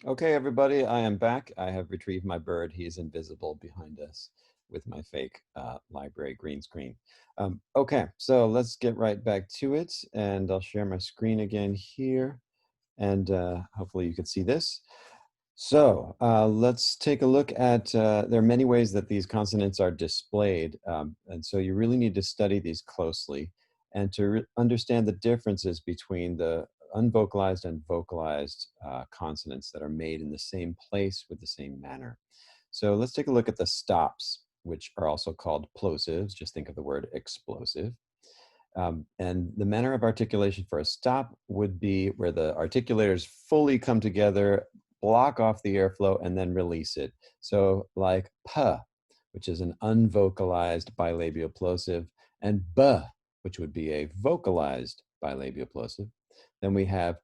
Okay, everybody, I am back. I have retrieved my bird. He's invisible behind us with my fake library green screen. Okay, so let's get right back to it, and I'll share my screen again here, and hopefully you can see this. So let's take a look at, there are many ways that these consonants are displayed, and so you really need to study these closely and to understand the differences between the unvocalized and vocalized consonants that are made in the same place with the same manner. So let's take a look at the stops, which are also called plosives. Just think of the word explosive. And the manner of articulation for a stop would be where the articulators fully come together, block off the airflow, and then release it. So like p, which is an unvocalized bilabial plosive, and b, which would be a vocalized bilabial plosive. Then we have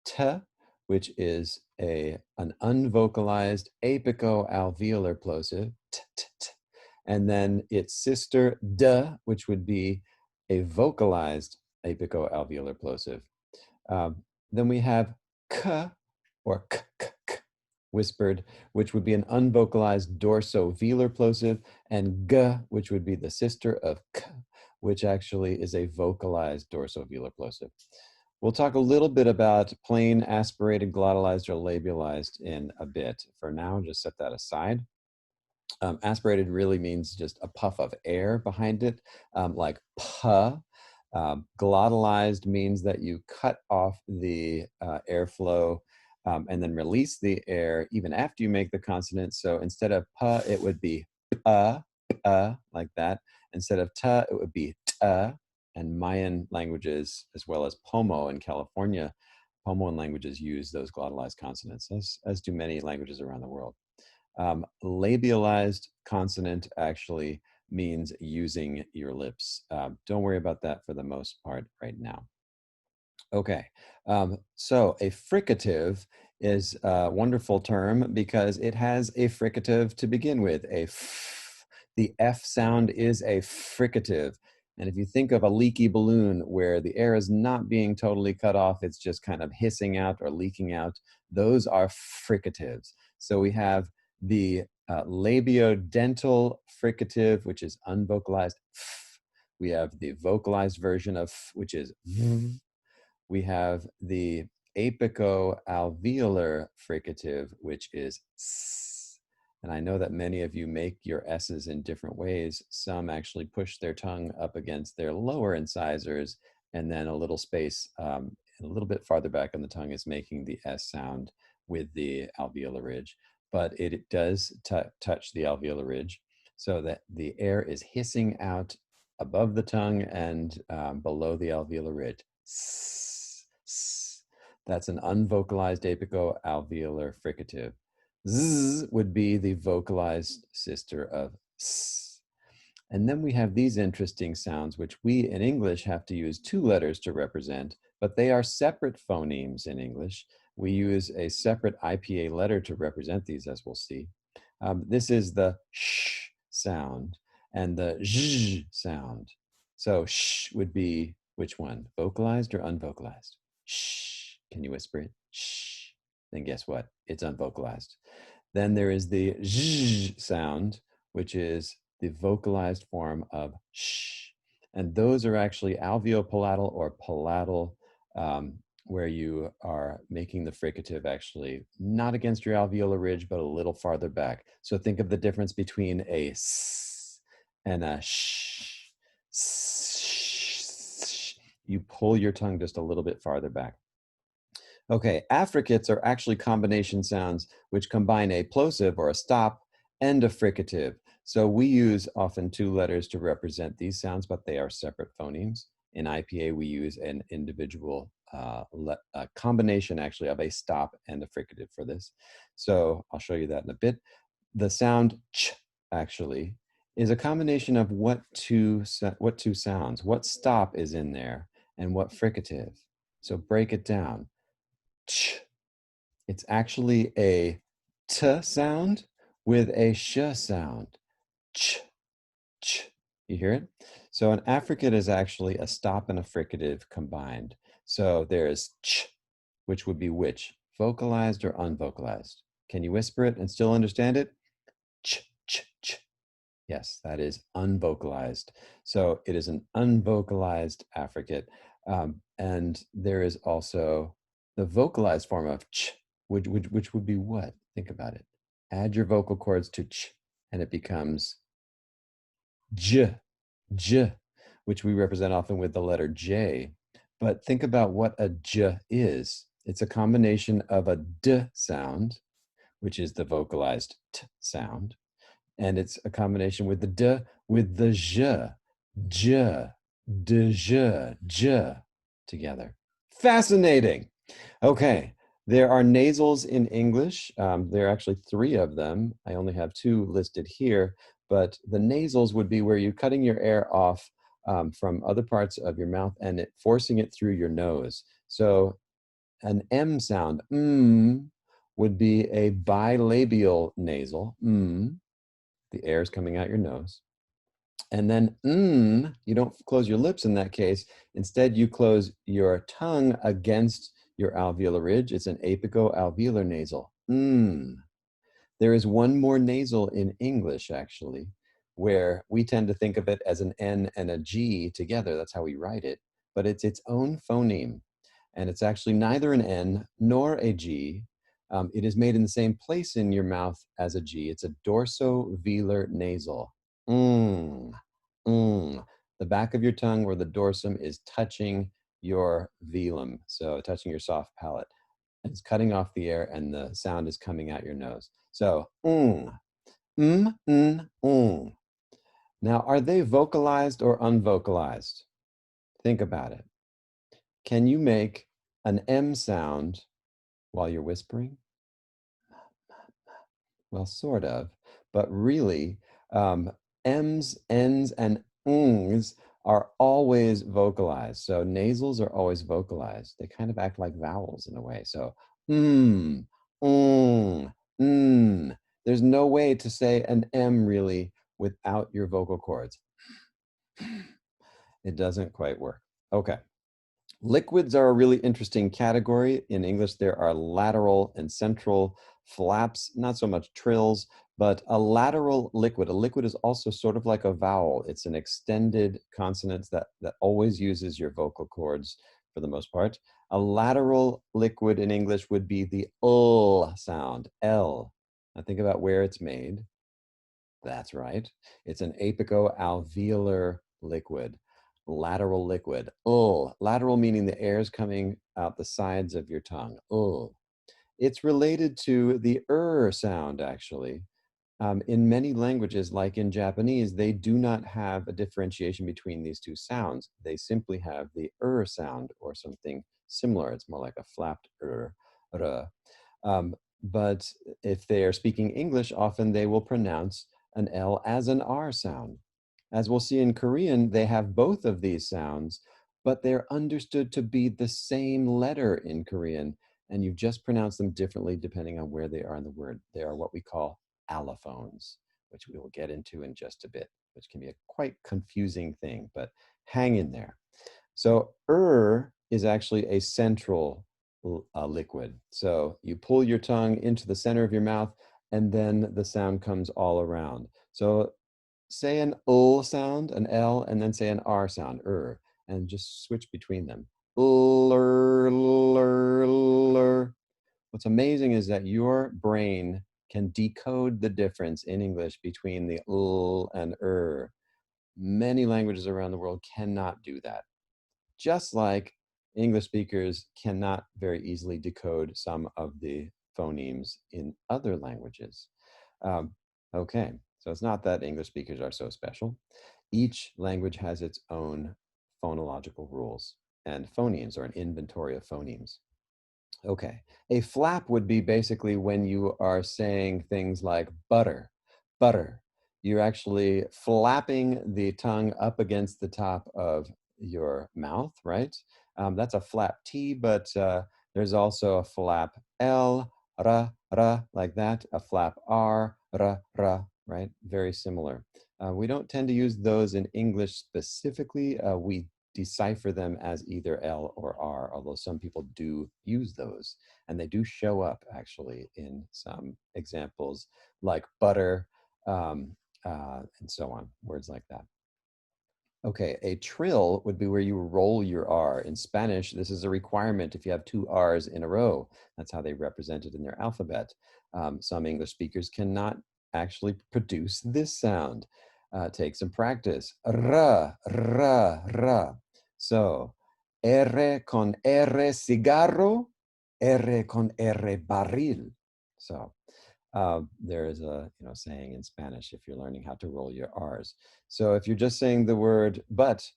t, which is an unvocalized apico-alveolar plosive, t, t, t. And then its sister d, which would be a vocalized apico-alveolar plosive. Then we have k, or k, k, k, whispered, which would be an unvocalized dorso-velar plosive, and g, which would be the sister of k, which actually is a vocalized dorso-velar plosive. We'll talk a little bit about plain aspirated, glottalized, or labialized in a bit. For now, just set that aside. Aspirated really means just a puff of air behind it, like puh. Glottalized means that you cut off the airflow and then release the air even after you make the consonant. So instead of puh, it would be like that. Instead of tuh, it would be tuh. And Mayan languages, as well as Pomo in California, Pomoan languages use those glottalized consonants, as do many languages around the world. Labialized consonant actually means using your lips. Don't worry about that for the most part right now. Okay, so a fricative is a wonderful term because it has a fricative to begin with, a f. The F sound is a fricative. And if you think of a leaky balloon where the air is not being totally cut off, it's just kind of hissing out or leaking out, those are fricatives. So we have the labiodental fricative, which is unvocalized f. We have the vocalized version of f, which is v. We have the apico-alveolar fricative, which is s. And I know that many of you make your s's in different ways. Some actually push their tongue up against their lower incisors, and then a little space a little bit farther back on the tongue is making the s sound with the alveolar ridge. But it does touch the alveolar ridge so that the air is hissing out above the tongue and below the alveolar ridge. S, s. That's an unvocalized apico-alveolar fricative. Z would be the vocalized sister of s. And then we have these interesting sounds, which we in English have to use two letters to represent, but they are separate phonemes in English. We use a separate IPA letter to represent these, as we'll see. This is the sh sound and the zh sound. So sh would be which one? Vocalized or unvocalized? Shh. Can you whisper it? Shh. Then guess what? It's unvocalized. Then there is the zh sound, which is the vocalized form of sh. And those are actually alveopalatal or palatal, where you are making the fricative actually not against your alveolar ridge, but a little farther back. So think of the difference between a s and a sh. You pull your tongue just a little bit farther back. Okay, affricates are actually combination sounds which combine a plosive or a stop and a fricative. So we use often two letters to represent these sounds, but they are separate phonemes. In IPA, we use an individual a combination actually of a stop and a fricative for this. So I'll show you that in a bit. The sound ch actually is a combination of what two sounds, what stop is in there, and what fricative. So break it down. Ch. It's actually a t sound with a sh sound. Ch, ch. You hear it? So an affricate is actually a stop and a fricative combined. So there's ch, which would be which. Vocalized or unvocalized? Can you whisper it and still understand it? Ch, ch, ch. Yes, that is unvocalized. So it is an unvocalized affricate. And there is also the vocalized form of ch, which would be what? Think about it. Add your vocal cords to ch, and it becomes j, j, which we represent often with the letter J. But think about what a j is. It's a combination of a d sound, which is the vocalized t sound, and it's a combination with the d with the j, j, de j together. Fascinating. Okay, there are nasals in English. There are actually three of them. I only have two listed here, but the nasals would be where you're cutting your air off from other parts of your mouth and forcing it through your nose. So an M sound, would be a bilabial nasal, the air is coming out your nose. And then you don't close your lips in that case. Instead, you close your tongue against your alveolar ridge. It's an apico-alveolar nasal. There is one more nasal in English, actually, where we tend to think of it as an N and a G together. That's how we write it. But it's its own phoneme. And it's actually neither an N nor a G. It is made in the same place in your mouth as a G. It's a dorsovelar nasal. The back of your tongue where the dorsum is touching your velum, so touching your soft palate. It's cutting off the air and the sound is coming out your nose. So, Now, are they vocalized or unvocalized? Think about it. Can you make an M sound while you're whispering? Well, sort of, but really, M's, N's, and ngs are always vocalized. So nasals are always vocalized. They kind of act like vowels in a way. So, mm, mm. There's no way to say an M really without your vocal cords. It doesn't quite work. Okay. Liquids are a really interesting category. In English, there are lateral and central flaps, not so much trills, but a lateral liquid. A liquid is also sort of like a vowel. It's an extended consonant that always uses your vocal cords for the most part. A lateral liquid in English would be the L sound, L. Now think about where it's made. That's right. It's an apico-alveolar liquid, lateral liquid. Lateral meaning the air is coming out the sides of your tongue. It's related to the sound, actually. In many languages, like in Japanese, they do not have a differentiation between these two sounds. They simply have the sound or something similar. It's more like a flapped r. But if they are speaking English, often they will pronounce an L as an R sound. As we'll see in Korean, they have both of these sounds, but they're understood to be the same letter in Korean, and you just pronounce them differently depending on where they are in the word. They are what we call allophones, which we will get into in just a bit, which can be a quite confusing thing, but hang in there. So is actually a central liquid. So you pull your tongue into the center of your mouth and then the sound comes all around. So say an sound, an L, and then say an R sound, and just switch between them. What's amazing is that your brain can decode the difference in English between the and Many languages around the world cannot do that. Just like English speakers cannot very easily decode some of the phonemes in other languages. Okay, so it's not that English speakers are so special. Each language has its own phonological rules, and phonemes are an inventory of phonemes. Okay, a flap would be basically when you are saying things like butter, butter. You're actually flapping the tongue up against the top of your mouth, right? That's a flap T, but there's also a flap L, ra, ra, like that, a flap R, ra, ra, right? Very similar. We don't tend to use those in English specifically. We decipher them as either L or R, although some people do use those. And they do show up actually in some examples like butter and so on, words like that. Okay, a trill would be where you roll your R. In Spanish, this is a requirement if you have two R's in a row. That's how they represent it in their alphabet. Some English speakers cannot actually produce this sound. Take some practice. R, r, r. So, R con R cigarro, R con R barril. So, there is a saying in Spanish if you're learning how to roll your R's. So if you're just saying the word but,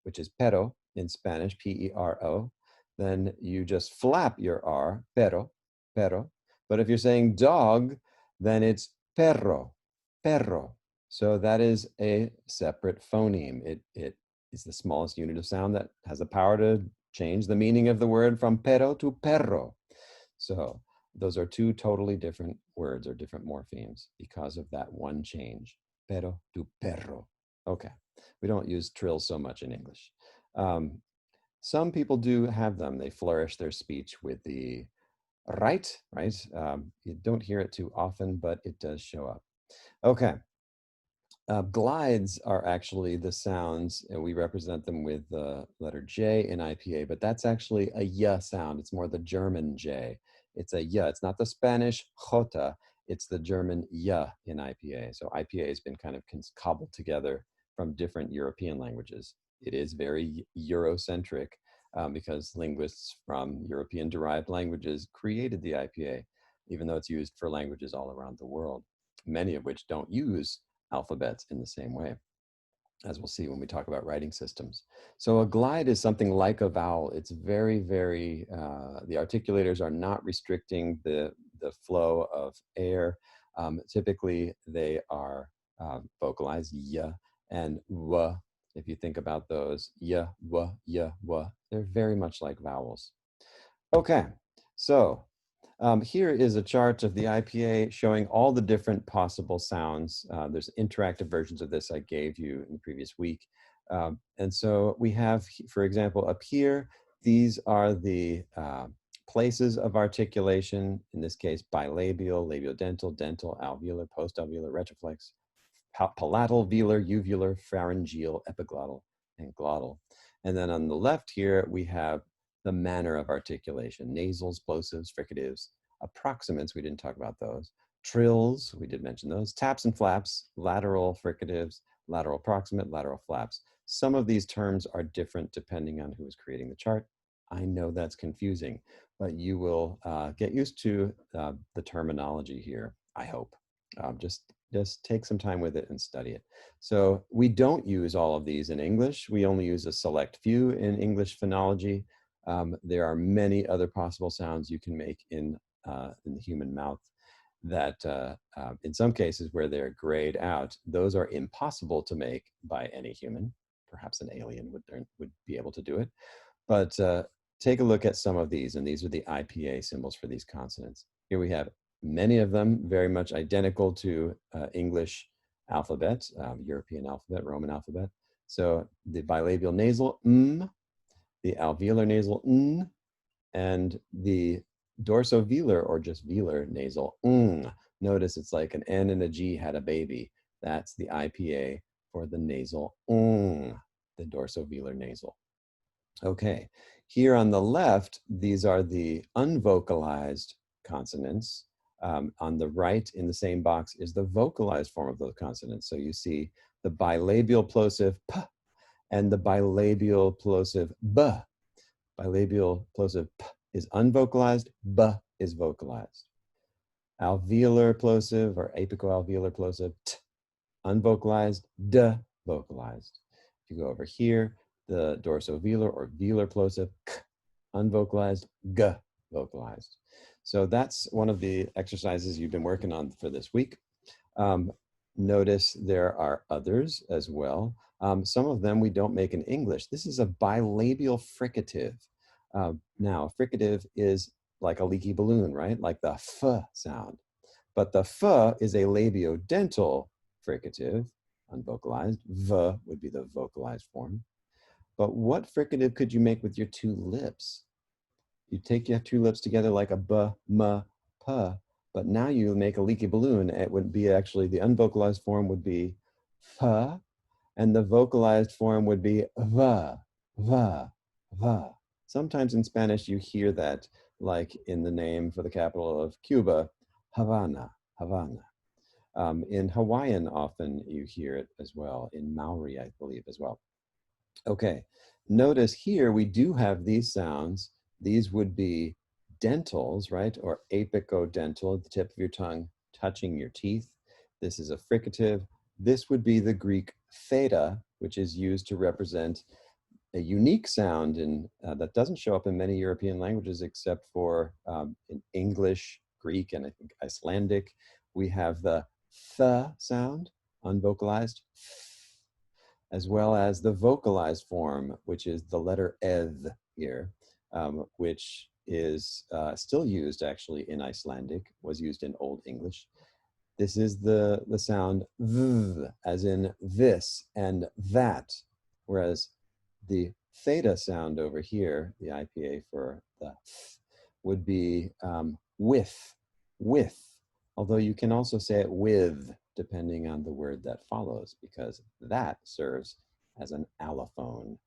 which is pero in Spanish, P-E-R-O, then you just flap your R, pero, pero. But if you're saying dog, then it's perro, perro. So that is a separate phoneme. It is the smallest unit of sound that has the power to change the meaning of the word from pero to perro. So those are two totally different words or different morphemes because of that one change. Pero to perro. Okay, we don't use trills so much in English. Some people do have them. They flourish their speech with the right? You don't hear it too often, but it does show up. Okay, glides are actually the sounds, and we represent them with the letter J in IPA, but that's actually a Y sound. It's more the German J. It's a Y. It's not the Spanish Jota. It's the German Y in IPA. So IPA has been kind of cobbled together from different European languages. It is very Eurocentric because linguists from European-derived languages created the IPA, even though it's used for languages all around the world, many of which don't use alphabets in the same way, as we'll see when we talk about writing systems. So a glide is something like a vowel. It's very, very, the articulators are not restricting the flow of air. Typically, they are vocalized y and w. If you think about those, y, w, they're very much like vowels. Okay, so here is a chart of the IPA showing all the different possible sounds. There's interactive versions of this I gave you in the previous week. And so we have, for example, up here, these are the places of articulation, in this case, bilabial, labiodental, dental, alveolar, postalveolar, retroflex, palatal, velar, uvular, pharyngeal, epiglottal, and glottal. And then on the left here, we have the manner of articulation: nasals, plosives, fricatives, approximants, we didn't talk about those, trills, we did mention those, taps and flaps, lateral fricatives, lateral approximant, lateral flaps. Some of these terms are different depending on who is creating the chart. I know that's confusing, but you will get used to the terminology here, I hope. Just take some time with it and study it. So we don't use all of these in English. We only use a select few in English phonology. There are many other possible sounds you can make in the human mouth that in some cases where they're grayed out, those are impossible to make by any human. Perhaps an alien would be able to do it. But take a look at some of these, and these are the IPA symbols for these consonants. Here we have many of them very much identical to English alphabet, European alphabet, Roman alphabet. So the bilabial nasal, the alveolar nasal, n, and the dorsovelar or just velar nasal, ng. Notice it's like an N and a G had a baby. That's the IPA for the nasal, ng, the dorsovelar nasal. Okay, here on the left, these are the unvocalized consonants. On the right in the same box is the vocalized form of those consonants. So you see the bilabial plosive p and the bilabial plosive b. Bilabial plosive p is unvocalized, b is vocalized. Alveolar plosive or apicoalveolar plosive t, unvocalized, d, vocalized. If you go over here, the dorsovelar or velar plosive k, unvocalized, g, vocalized. So that's one of the exercises you've been working on for this week. Notice there are others as well. Some of them we don't make in English. This is a bilabial fricative. Now, fricative is like a leaky balloon, right? Like the f sound. But the f is a labiodental fricative, unvocalized. V would be the vocalized form. But what fricative could you make with your two lips? You take your two lips together like a b, m, p, but now you make a leaky balloon. It would be actually, the unvocalized form would be f, and the vocalized form would be va, va, va. Sometimes in Spanish you hear that, like in the name for the capital of Cuba, Havana, Havana. In Hawaiian, often you hear it as well. In Maori, I believe, as well. Okay, notice here we do have these sounds. These would be dentals, right? Or apicodental, the tip of your tongue touching your teeth. This is a fricative. This would be the Greek theta, which is used to represent a unique sound in, that doesn't show up in many European languages except for in English, Greek, and I think Icelandic. We have the th sound, unvocalized, as well as the vocalized form, which is the letter eth here, which is still used actually in Icelandic, was used in Old English. This is the sound v, as in this and that, whereas the theta sound over here, the IPA for the th, would be with, although you can also say it with, depending on the word that follows, because that serves as an allophone.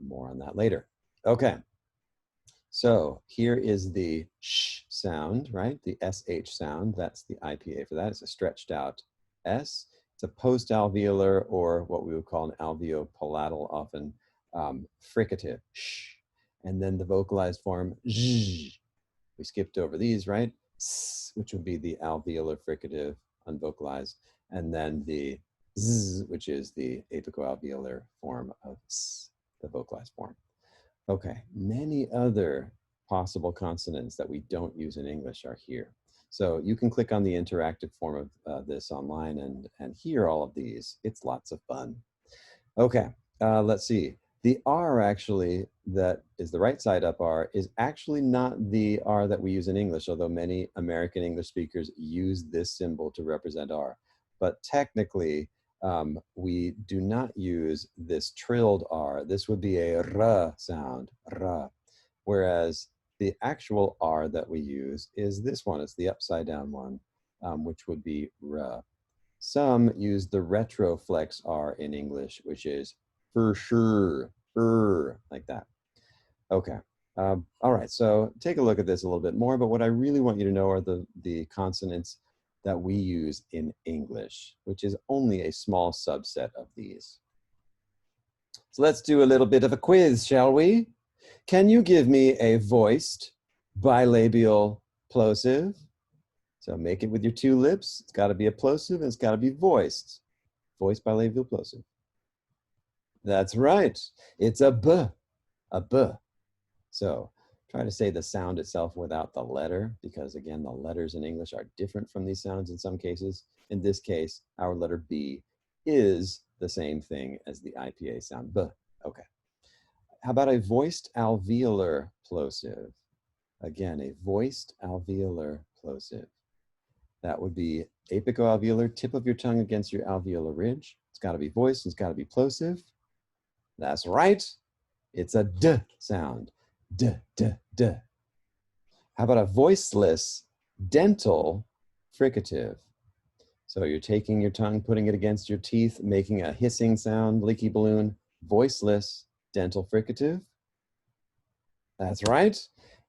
More on that later. Okay, so here is the sh sound, right? The SH sound, that's the IPA for that. It's a stretched out S. It's a post-alveolar, or what we would call an alveopalatal, often fricative, sh. And then the vocalized form, zh. We skipped over these, right? S, which would be the alveolar fricative, unvocalized. And then the z, which is the apicoalveolar form of s, the vocalized form. Okay, many other possible consonants that we don't use in English are here. So you can click on the interactive form of this online and hear all of these. It's lots of fun. Okay, let's see. The R actually, that is the right side up R, is actually not the R that we use in English, although many American English speakers use this symbol to represent R. But technically, we do not use this trilled R. This would be a R sound, R. Whereas the actual R that we use is this one. It's the upside down one, which would be R. Some use the retroflex R in English, which is for sure, like that. Okay. All right, so take a look at this a little bit more, but what I really want you to know are the consonants that we use in English, which is only a small subset of these. So let's do a little bit of a quiz, shall we? Can you give me a voiced bilabial plosive? So make it with your two lips. It's got to be a plosive and it's got to be voiced. Voiced bilabial plosive. That's right. It's a b, a b. So try to say the sound itself without the letter, because again, the letters in English are different from these sounds in some cases. In this case, our letter B is the same thing as the IPA sound, b. Okay. How about a voiced alveolar plosive? Again, a voiced alveolar plosive. That would be apicoalveolar, tip of your tongue against your alveolar ridge. It's got to be voiced, it's got to be plosive. That's right. It's a d sound. D, d, d. How about a voiceless dental fricative? So you're taking your tongue, putting it against your teeth, making a hissing sound, leaky balloon, voiceless dental fricative. That's right.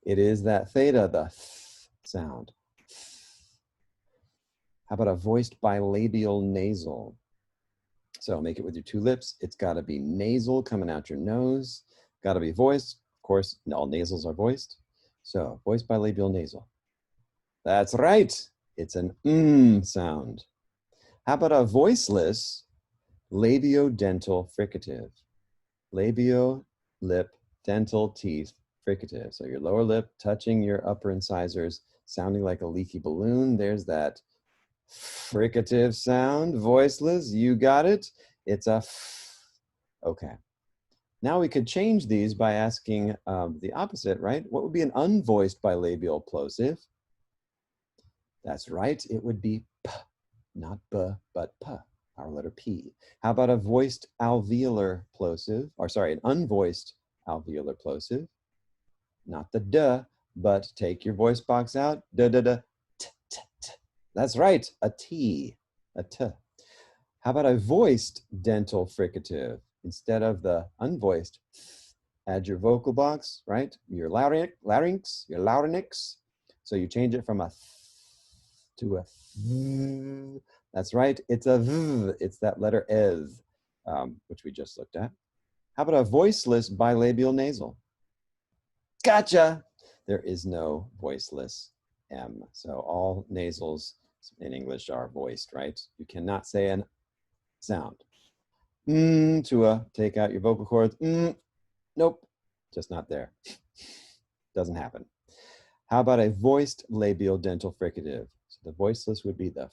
It is that theta, the th sound. How about a voiced bilabial nasal? So make it with your two lips. It's got to be nasal coming out your nose. Got to be voiced. Of course, all nasals are voiced. So voiced bilabial nasal. That's right. It's an sound. How about a voiceless labiodental fricative? Labio, lip, dental, teeth, fricative. So your lower lip touching your upper incisors, sounding like a leaky balloon. There's that fricative sound, voiceless. You got it. It's a f. Okay. Now we could change these by asking the opposite, right? What would be an unvoiced bilabial plosive? That's right. It would be p, not b, but p. our letter P. How about a voiced alveolar plosive, or sorry, an unvoiced alveolar plosive? Not the duh, but take your voice box out. Da da da. T, t, t. That's right, a T, a T. How about a voiced dental fricative? Instead of the unvoiced, add your vocal box, right? Your larynx, your larynx. So you change it from a to a th. That's right, it's a v. It's that letter ez, which we just looked at. How about a voiceless bilabial nasal? Gotcha! There is no voiceless M. So all nasals in English are voiced, right? You cannot say an sound. To a, take out your vocal cords. Nope, just not there. Doesn't happen. How about a voiced labial dental fricative? So the voiceless would be the f.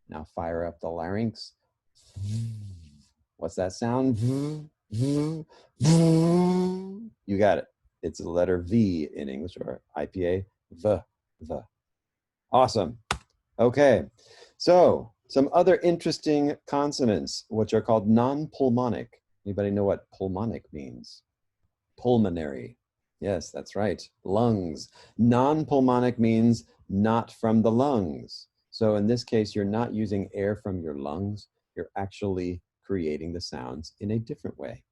Now fire up the larynx. What's that sound? You got it. It's the letter V in English, or IPA, the. Awesome. Okay, so some other interesting consonants, which are called non-pulmonic. Anybody know what pulmonic means? Pulmonary. Yes, that's right. Lungs. Non-pulmonic means not from the lungs. So in this case, you're not using air from your lungs. You're actually creating the sounds in a different way.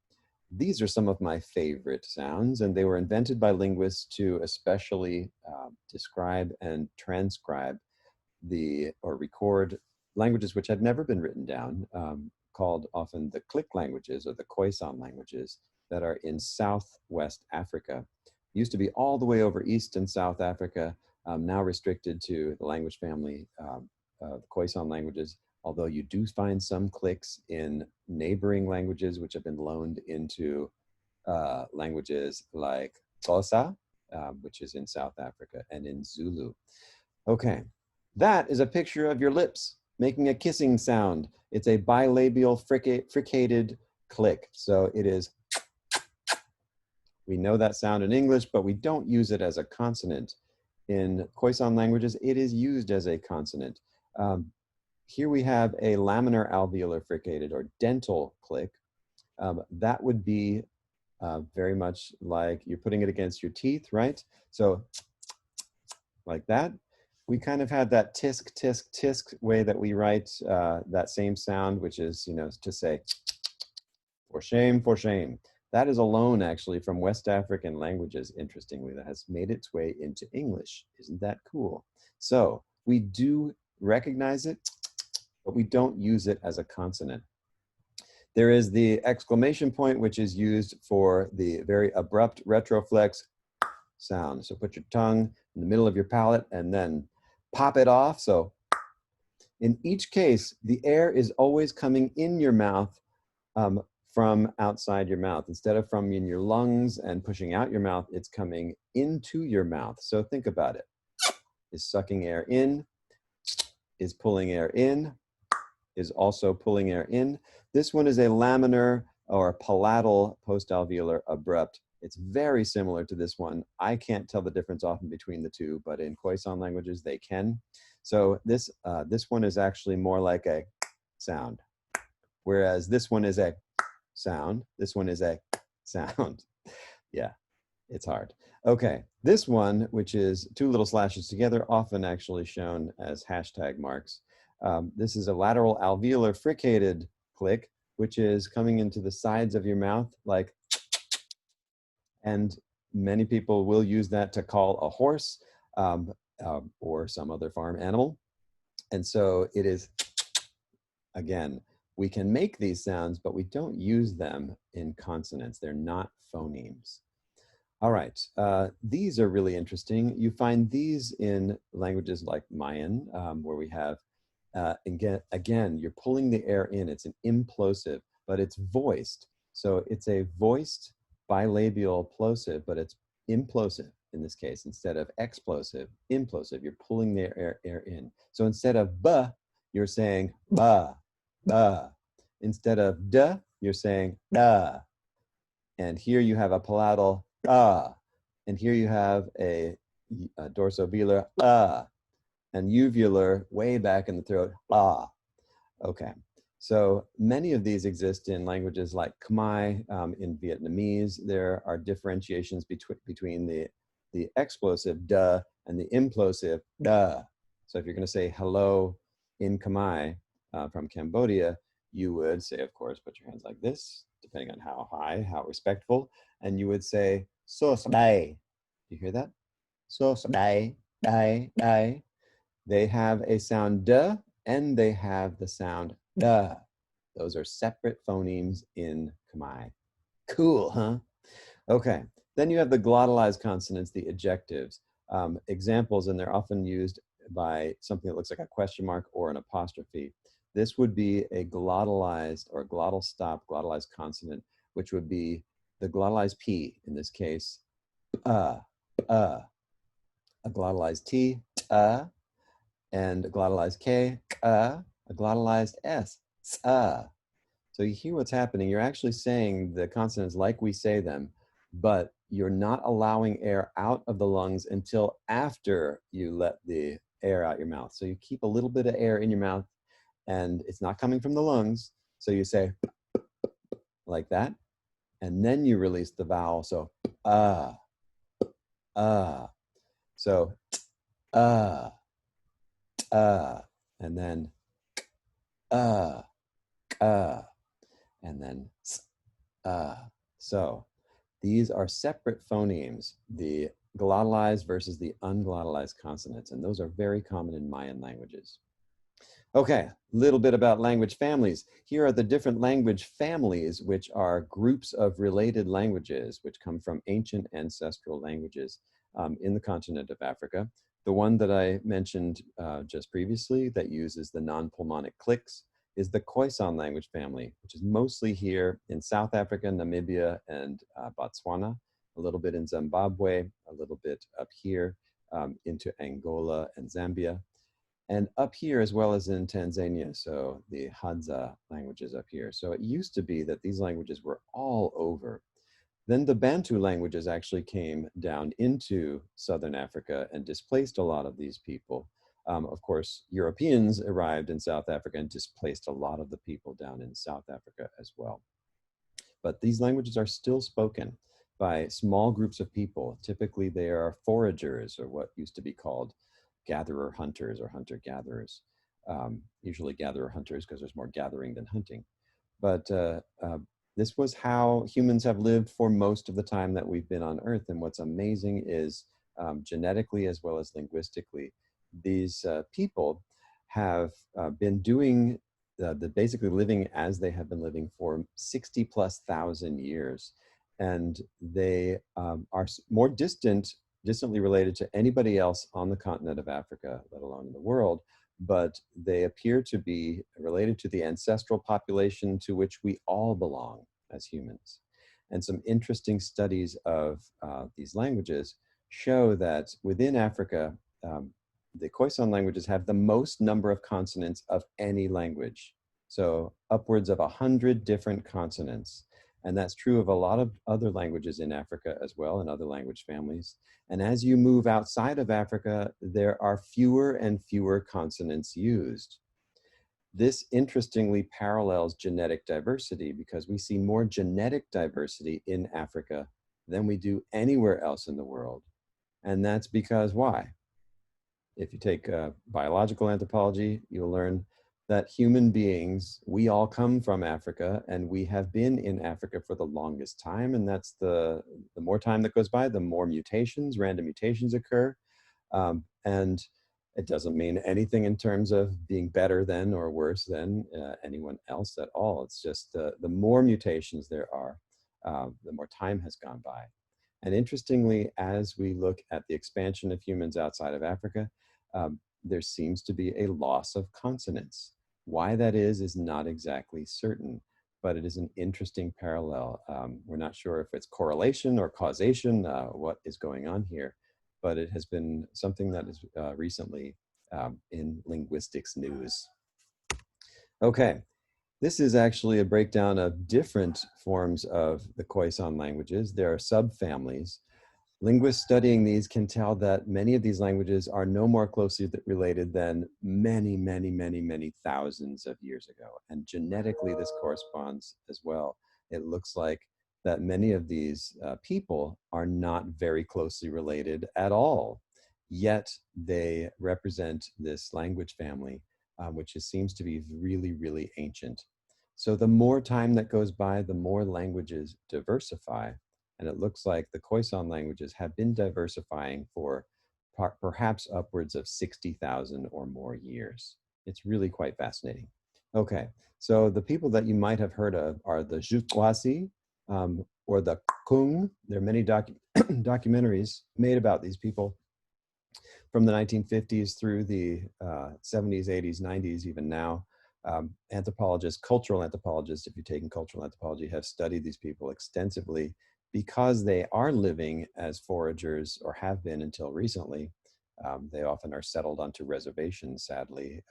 These are some of my favorite sounds, and they were invented by linguists to especially describe and transcribe or record languages which had never been written down, called often the click languages or the Khoisan languages that are in Southwest Africa. It used to be all the way over East and South Africa, now restricted to the language family of the Khoisan languages, although you do find some clicks in neighboring languages which have been loaned into languages like Xhosa, which is in South Africa, and in Zulu. Okay, that is a picture of your lips making a kissing sound. It's a bilabial fricated click. So it is, we know that sound in English, but we don't use it as a consonant. In Khoisan languages, it is used as a consonant. Here we have a laminar alveolar fricated or dental click. That would be very much like you're putting it against your teeth, right? So like that. We kind of had that tisk, tisk, tisk way that we write that same sound, which is, to say, for shame, for shame. That is a loan actually from West African languages, interestingly, that has made its way into English. Isn't that cool? So we do recognize it, but we don't use it as a consonant. There is the exclamation point, which is used for the very abrupt retroflex sound. So put your tongue in the middle of your palate and then pop it off. So in each case, the air is always coming in your mouth from outside your mouth. Instead of from in your lungs and pushing out your mouth, it's coming into your mouth. So think about it. Is sucking air in, is pulling air in, is also pulling air in. This one is a laminar or palatal postalveolar abrupt. It's very similar to this one. I can't tell the difference often between the two, but in Khoisan languages, they can. So this one is actually more like a sound, whereas this one is a sound. This one is a sound. Yeah, it's hard. Okay, this one, which is two little slashes together, often actually shown as hashtag marks. This is a lateral alveolar fricated click, which is coming into the sides of your mouth like, and many people will use that to call a horse or some other farm animal. And so it is, again, we can make these sounds, but we don't use them in consonants. They're not phonemes. All right, these are really interesting. You find these in languages like Mayan, where we have, again, you're pulling the air in. It's an implosive, but it's voiced. So it's a voiced bilabial plosive, but it's implosive in this case. Instead of explosive, implosive, you're pulling the air in. So instead of ba, you're saying ba, ba. Instead of da, you're saying da. And here you have a palatal ah, and here you have a dorsovelar ah, and uvular way back in the throat ah. Okay, So many of these exist in languages like Khmer, in Vietnamese. There are differentiations between the explosive duh and the implosive duh. So if you're going to say hello in Khmer from Cambodia, you would say, of course, put your hands like this, depending on how high, how respectful, and you would say so dai. You hear that? So dai, dai, dai. They have a sound duh and they have the sound duh. Those are separate phonemes in Khmer. Cool, huh? Okay, then you have the glottalized consonants, the ejectives. Examples, and they're often used by something that looks like a question mark or an apostrophe. This would be a glottalized or glottal stop, glottalized consonant, which would be the glottalized P in this case, uh, uh, a glottalized T, and a glottalized K, a glottalized S, So you hear what's happening. You're actually saying the consonants like we say them, but you're not allowing air out of the lungs until after you let the air out your mouth. So you keep a little bit of air in your mouth and it's not coming from the lungs. So you say like that, and then you release the vowel. So, uh, uh. So, uh, and then, uh, uh, and then, So these are separate phonemes, the glottalized versus the unglottalized consonants, and those are very common in Mayan languages. Okay, a little bit about language families. Here are the different language families, which are groups of related languages, which come from ancient ancestral languages in the continent of Africa. The one that I mentioned just previously that uses the non-pulmonic clicks is the Khoisan language family, which is mostly here in South Africa, Namibia, and Botswana, a little bit in Zimbabwe, a little bit up here into Angola and Zambia, and up here as well as in Tanzania, so the Hadza languages up here. So it used to be that these languages were all over. Then the Bantu languages actually came down into Southern Africa and displaced a lot of these people. Of course, Europeans arrived in South Africa and displaced a lot of the people down in South Africa as well. But these languages are still spoken by small groups of people. Typically, they are foragers, or what used to be called gatherer hunters or hunter gatherers. Usually gatherer hunters because there's more gathering than hunting. But this was how humans have lived for most of the time that we've been on Earth. And what's amazing is genetically as well as linguistically, these people have been doing basically living as they have been living for 60 plus thousand years. And they are more distantly related to anybody else on the continent of Africa, let alone in the world, but they appear to be related to the ancestral population to which we all belong as humans. And some interesting studies of these languages show that within Africa, the Khoisan languages have the most number of consonants of any language. So upwards of 100 different consonants. And that's true of a lot of other languages in Africa as well, and other language families. And as you move outside of Africa, there are fewer and fewer consonants used. This interestingly parallels genetic diversity because we see more genetic diversity in Africa than we do anywhere else in the world. And that's because why? If you take biological anthropology, you'll learn that human beings, we all come from Africa and we have been in Africa for the longest time. And that's the more time that goes by, the more mutations, random mutations occur. And it doesn't mean anything in terms of being better than or worse than anyone else at all. It's just the more mutations there are, the more time has gone by. And interestingly, as we look at the expansion of humans outside of Africa, there seems to be a loss of consonants. Why that is not exactly certain, but it is an interesting parallel. We're not sure if it's correlation or causation, what is going on here, but it has been something that is recently in linguistics news. Okay, this is actually a breakdown of different forms of the Khoisan languages. There are subfamilies. Linguists studying these can tell that many of these languages are no more closely related than many, many, many, many thousands of years ago. And genetically, this corresponds as well. It looks like that many of these people are not very closely related at all, yet they represent this language family, which seems to be really, really ancient. So the more time that goes by, the more languages diversify. And it looks like the Khoisan languages have been diversifying for perhaps upwards of 60,000 or more years. It's really quite fascinating. Okay, so the people that you might have heard of are the Zhukwasi or the Kung. There are many documentaries made about these people from the 1950s through the 70s, 80s, 90s, even now. Anthropologists, cultural anthropologists, if you're taking cultural anthropology, have studied these people extensively because they are living as foragers, or have been until recently. They often are settled onto reservations, sadly,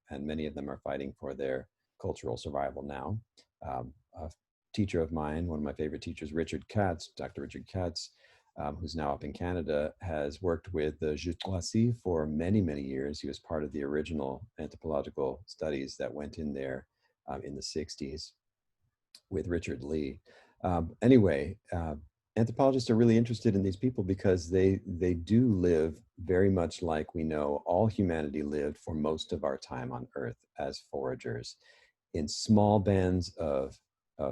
and many of them are fighting for their cultural survival now. A teacher of mine, one of my favorite teachers, Richard Katz, Dr. Richard Katz, who's now up in Canada, has worked with the Zhukwasi for many, many years. He was part of the original anthropological studies that went in there in the 60s with Richard Lee. Anyway, anthropologists are really interested in these people because they do live very much like we know all humanity lived for most of our time on Earth as foragers, in small bands of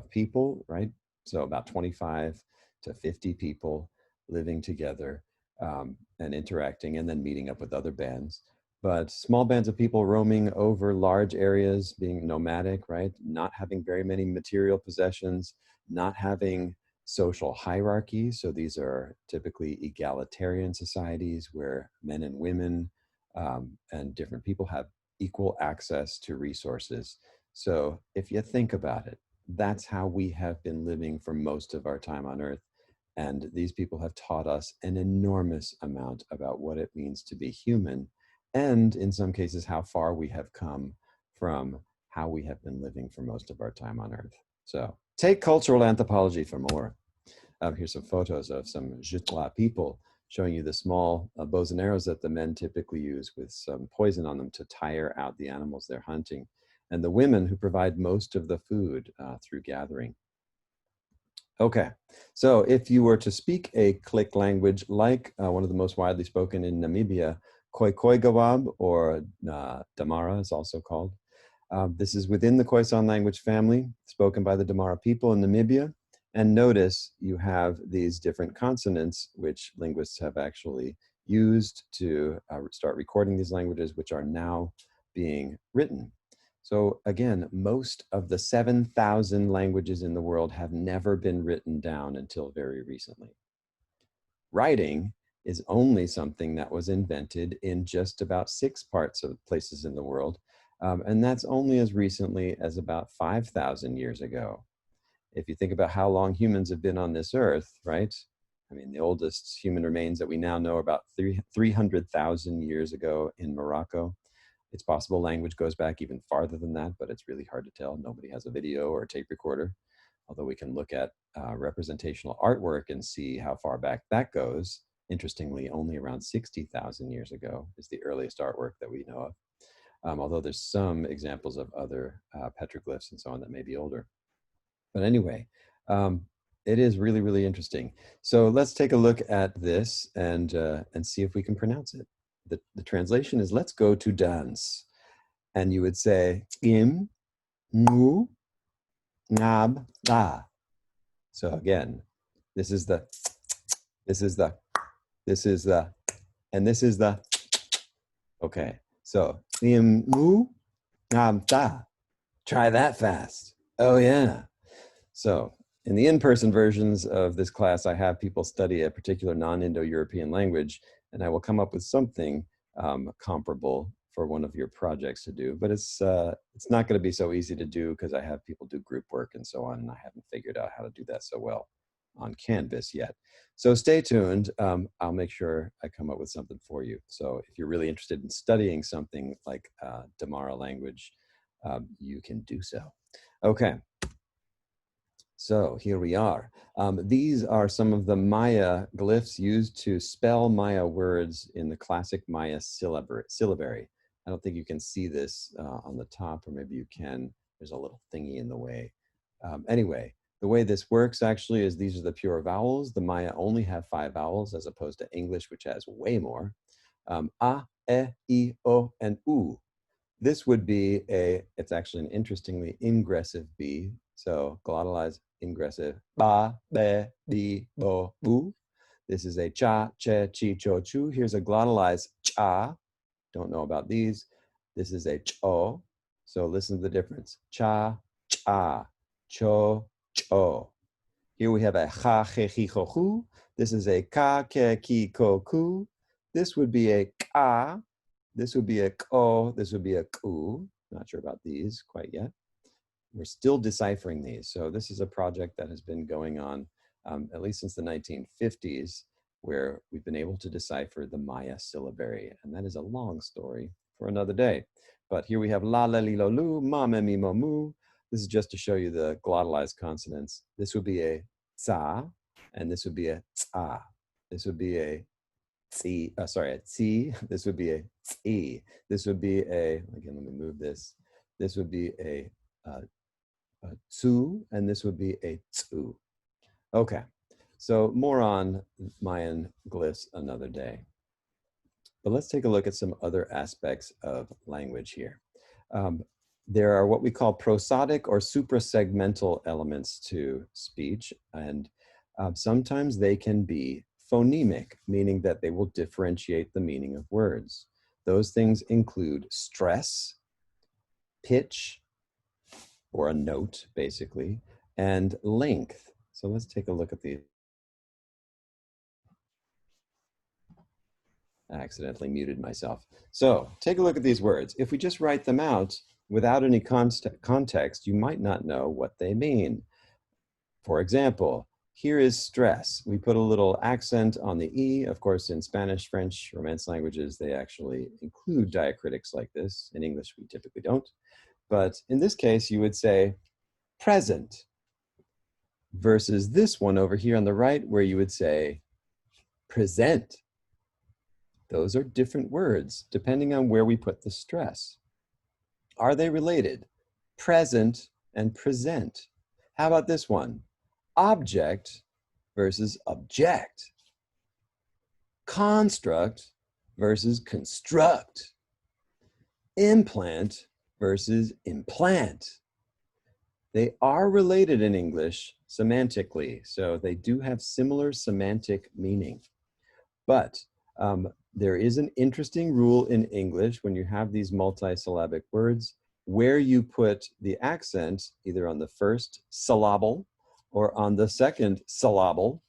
people, right? So about 25 to 50 people living together and interacting, and then meeting up with other bands. But small bands of people roaming over large areas, being nomadic, right? Not having very many material possessions, not having social hierarchy. So these are typically egalitarian societies where men and women and different people have equal access to resources. So if you think about it, that's how we have been living for most of our time on Earth. And these people have taught us an enormous amount about what it means to be human, and in some cases, how far we have come from how we have been living for most of our time on Earth. So take cultural anthropology for more. Here's some photos of some Jutla people showing you the small bows and arrows that the men typically use with some poison on them to tire out the animals they're hunting, and the women who provide most of the food through gathering. Okay, so if you were to speak a click language like one of the most widely spoken in Namibia, Khoikhoi or Damara is also called. This is within the Khoisan language family, spoken by the Damara people in Namibia. And notice you have these different consonants, which linguists have actually used to start recording these languages, which are now being written. So again, most of the 7,000 languages in the world have never been written down until very recently. Writing is only something that was invented in just about 6 parts of places in the world. And that's only as recently as about 5,000 years ago. If you think about how long humans have been on this earth, right? I mean, the oldest human remains that we now know are about 300,000 years ago in Morocco. It's possible language goes back even farther than that, but it's really hard to tell. Nobody has a video or a tape recorder, although we can look at representational artwork and see how far back that goes. Interestingly, only around 60,000 years ago is the earliest artwork that we know of, although there's some examples of other petroglyphs and so on that may be older. But anyway, it is really, really interesting. So let's take a look at this and see if we can pronounce it. The translation is, let's go to dance. And you would say, im, nu, ngab, da. So again, this is the, this is the, this is the, and this is the. Okay, so im, nu, ngab, da. Try that fast. Oh yeah. So in the in-person versions of this class, I have people study a particular non-Indo-European language, and I will come up with something comparable for one of your projects to do. But it's not going to be so easy to do because I have people do group work and so on, and I haven't figured out how to do that so well on Canvas yet. So stay tuned. I'll make sure I come up with something for you. So if you're really interested in studying something like Damara language, you can do so. Okay. So here we are. These are some of the Maya glyphs used to spell Maya words in the classic Maya syllabary. I don't think you can see this on the top, or maybe you can. There's a little thingy in the way. Anyway, the way this works actually is these are the pure vowels. The Maya only have 5 vowels as opposed to English, which has way more. A, E, I, O, and U. This would be it's actually an interestingly ingressive B. So glottalized ingressive. Ba, be, bi, bo, bu. This is a cha, che, chi, cho, chu. Here's a glottalized cha. Don't know about these. This is a cho. So listen to the difference. Cha, cha, cho, cho. Here we have a ha, he, chi, cho, hu. This is a ka, ke, ki, ko, ku. This would be a ka. This would be a ko, this would be a ku. Not sure about these quite yet. We're still deciphering these. So this is a project that has been going on at least since the 1950s, where we've been able to decipher the Maya syllabary. And that is a long story for another day. But here we have la, la, li, lo, lu, ma, me, mi, mo, mu. This is just to show you the glottalized consonants. This would be a tsa, and this would be a tsa. This would be a tsi, sorry, a tsi. This would be a tsi. This would be again, let me move this. This would be a tsu, and this would be a tsu. Okay, so more on Mayan glyphs another day. But let's take a look at some other aspects of language here. There are what we call prosodic or suprasegmental elements to speech, and sometimes they can be phonemic, meaning that they will differentiate the meaning of words. Those things include stress, pitch, or a note, basically, and length. So let's take a look at these. I accidentally muted myself. So take a look at these words. If we just write them out without any context, you might not know what they mean. For example, here is stress. We put a little accent on the E. Of course, in Spanish, French, Romance languages, they actually include diacritics like this. In English, we typically don't. But in this case, you would say present versus this one over here on the right, where you would say present. Those are different words depending on where we put the stress. Are they related? Present and present. How about this one? Object versus object. Construct versus construct. Implant versus implant. They are related in English semantically, so they do have similar semantic meaning. But there is an interesting rule in English when you have these multisyllabic words where you put the accent either on the first syllable or on the second syllable,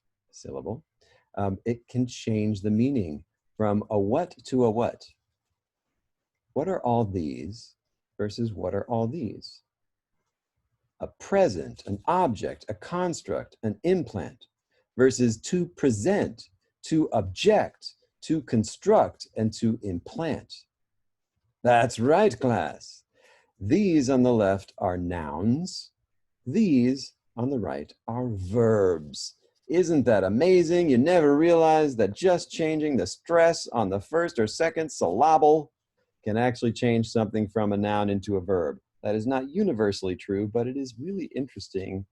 it can change the meaning from a what to a what. What are all these versus what are all these? A present, an object, a construct, an implant, versus to present, to object, to construct, and to implant. That's right, class. These on the left are nouns. These on the right are verbs. Isn't that amazing? You never realized that just changing the stress on the first or second syllable can actually change something from a noun into a verb. That is not universally true, but it is really interesting,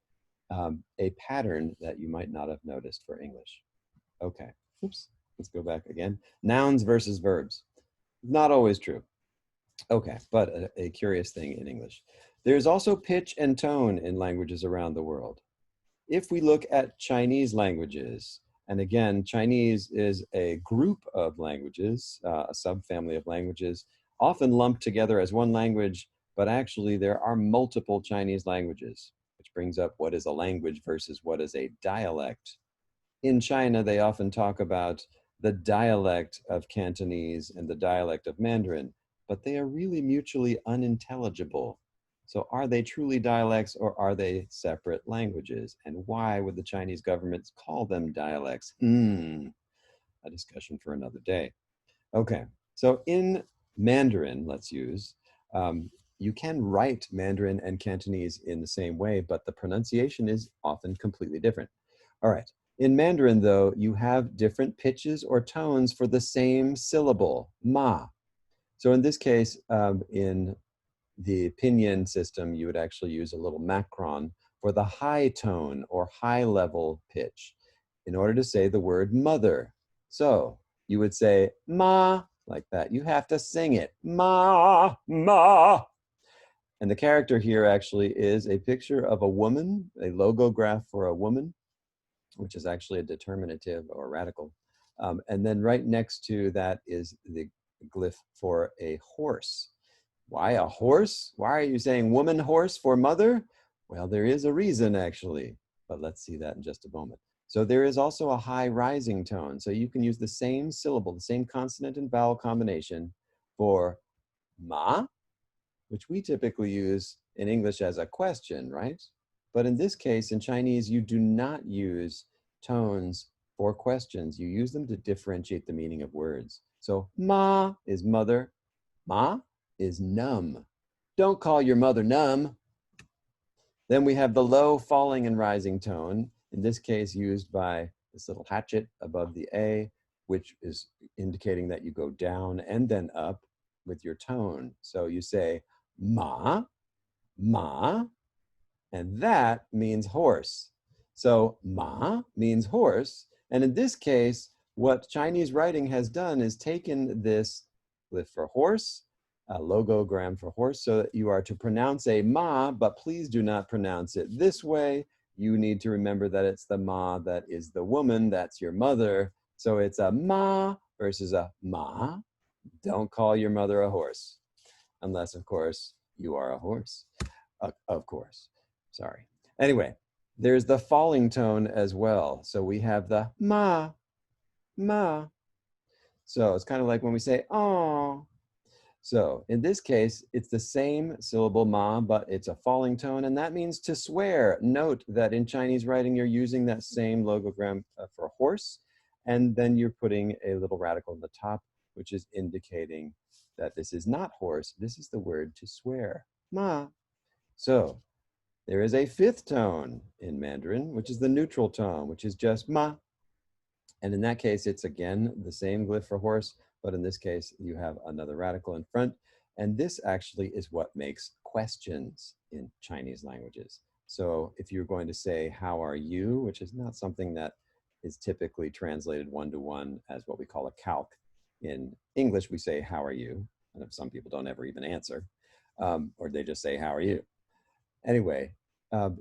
a pattern that you might not have noticed for English. Okay, oops, let's go back again. Nouns versus verbs. Not always true. Okay, but a curious thing in English. There's also pitch and tone in languages around the world. If we look at Chinese languages, and again, Chinese is a group of languages, a subfamily of languages, often lumped together as one language, but actually there are multiple Chinese languages, which brings up what is a language versus what is a dialect. In China, they often talk about the dialect of Cantonese and the dialect of Mandarin, but they are really mutually unintelligible. So are they truly dialects or are they separate languages? And why would the Chinese government call them dialects? A discussion for another day. Okay, so in Mandarin, let's use, you can write Mandarin and Cantonese in the same way, but the pronunciation is often completely different. All right. In Mandarin, though, you have different pitches or tones for the same syllable, ma. So in this case, in the pinyin system, you would actually use a little macron for the high tone or high level pitch in order to say the word mother. So you would say ma like that. You have to sing it, ma, ma. And the character here actually is a picture of a woman, a logograph for a woman, which is actually a determinative or radical. And then right next to that is the glyph for a horse. Why a horse? Why are you saying woman horse for mother? Well, there is a reason actually, but let's see that in just a moment. So there is also a high rising tone. So you can use the same syllable, the same consonant and vowel combination for ma, which we typically use in English as a question, right? But in this case, in Chinese, you do not use tones for questions. You use them to differentiate the meaning of words. So ma is mother, ma is numb. Don't call your mother numb. Then we have the low falling and rising tone, in this case used by this little hatchet above the A, which is indicating that you go down and then up with your tone. So you say ma, ma, and that means horse. So ma means horse. And in this case, what Chinese writing has done is taken this glyph for horse, a logogram for horse, so that you are to pronounce a ma, but please do not pronounce it this way. You need to remember that it's the ma that is the woman, that's your mother. So it's a ma versus a ma. Don't call your mother a horse, unless, of course, you are a horse. Of course, sorry. Anyway, there's the falling tone as well. So we have the ma, ma. So it's kind of like when we say, oh. So in this case, it's the same syllable ma, but it's a falling tone, and that means to swear. Note that in Chinese writing, you're using that same logogram for horse, and then you're putting a little radical in the top, which is indicating that this is not horse, this is the word to swear, ma. So there is a fifth tone in Mandarin, which is the neutral tone, which is just ma. And in that case, it's again the same glyph for horse, but in this case, you have another radical in front. And this actually is what makes questions in Chinese languages. So if you're going to say, how are you, which is not something that is typically translated one-to-one as what we call a calque. In English, we say, how are you? And if some people don't ever even answer, or they just say, how are you? Anyway,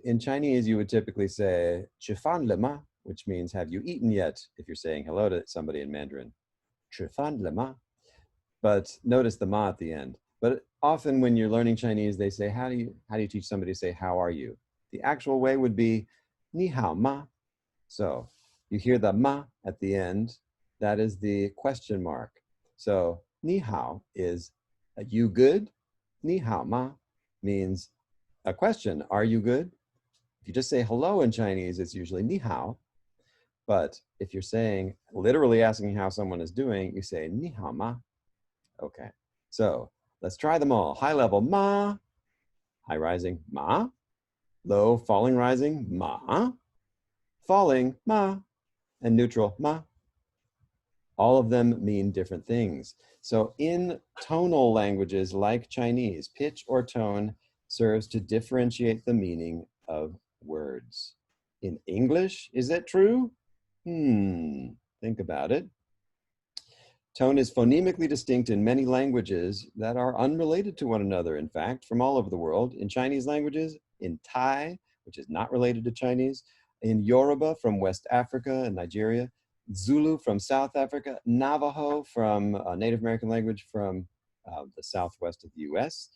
in Chinese, you would typically say, 吃饭了吗? Which means, have you eaten yet? If you're saying hello to somebody in Mandarin. 吃饭了吗? But notice the ma at the end. But often when you're learning Chinese, they say, how do you teach somebody to say, how are you? The actual way would be, 你好吗? So you hear the ma at the end. That is the question mark. So 你好 is, you good? 你好吗 means a question, are you good? If you just say hello in Chinese, it's usually 你好. But if you're saying, literally asking how someone is doing, you say 你好吗? Okay, so let's try them all. High level, ma. High rising, ma. Low falling rising, ma. Falling, ma. And neutral, ma. All of them mean different things. So in tonal languages like Chinese, pitch or tone serves to differentiate the meaning of words. In English, is that true? Think about it. Tone is phonemically distinct in many languages that are unrelated to one another, in fact, from all over the world. In Chinese languages, in Thai, which is not related to Chinese, in Yoruba from West Africa and Nigeria, Zulu from South Africa, Navajo from a Native American language from the southwest of the US,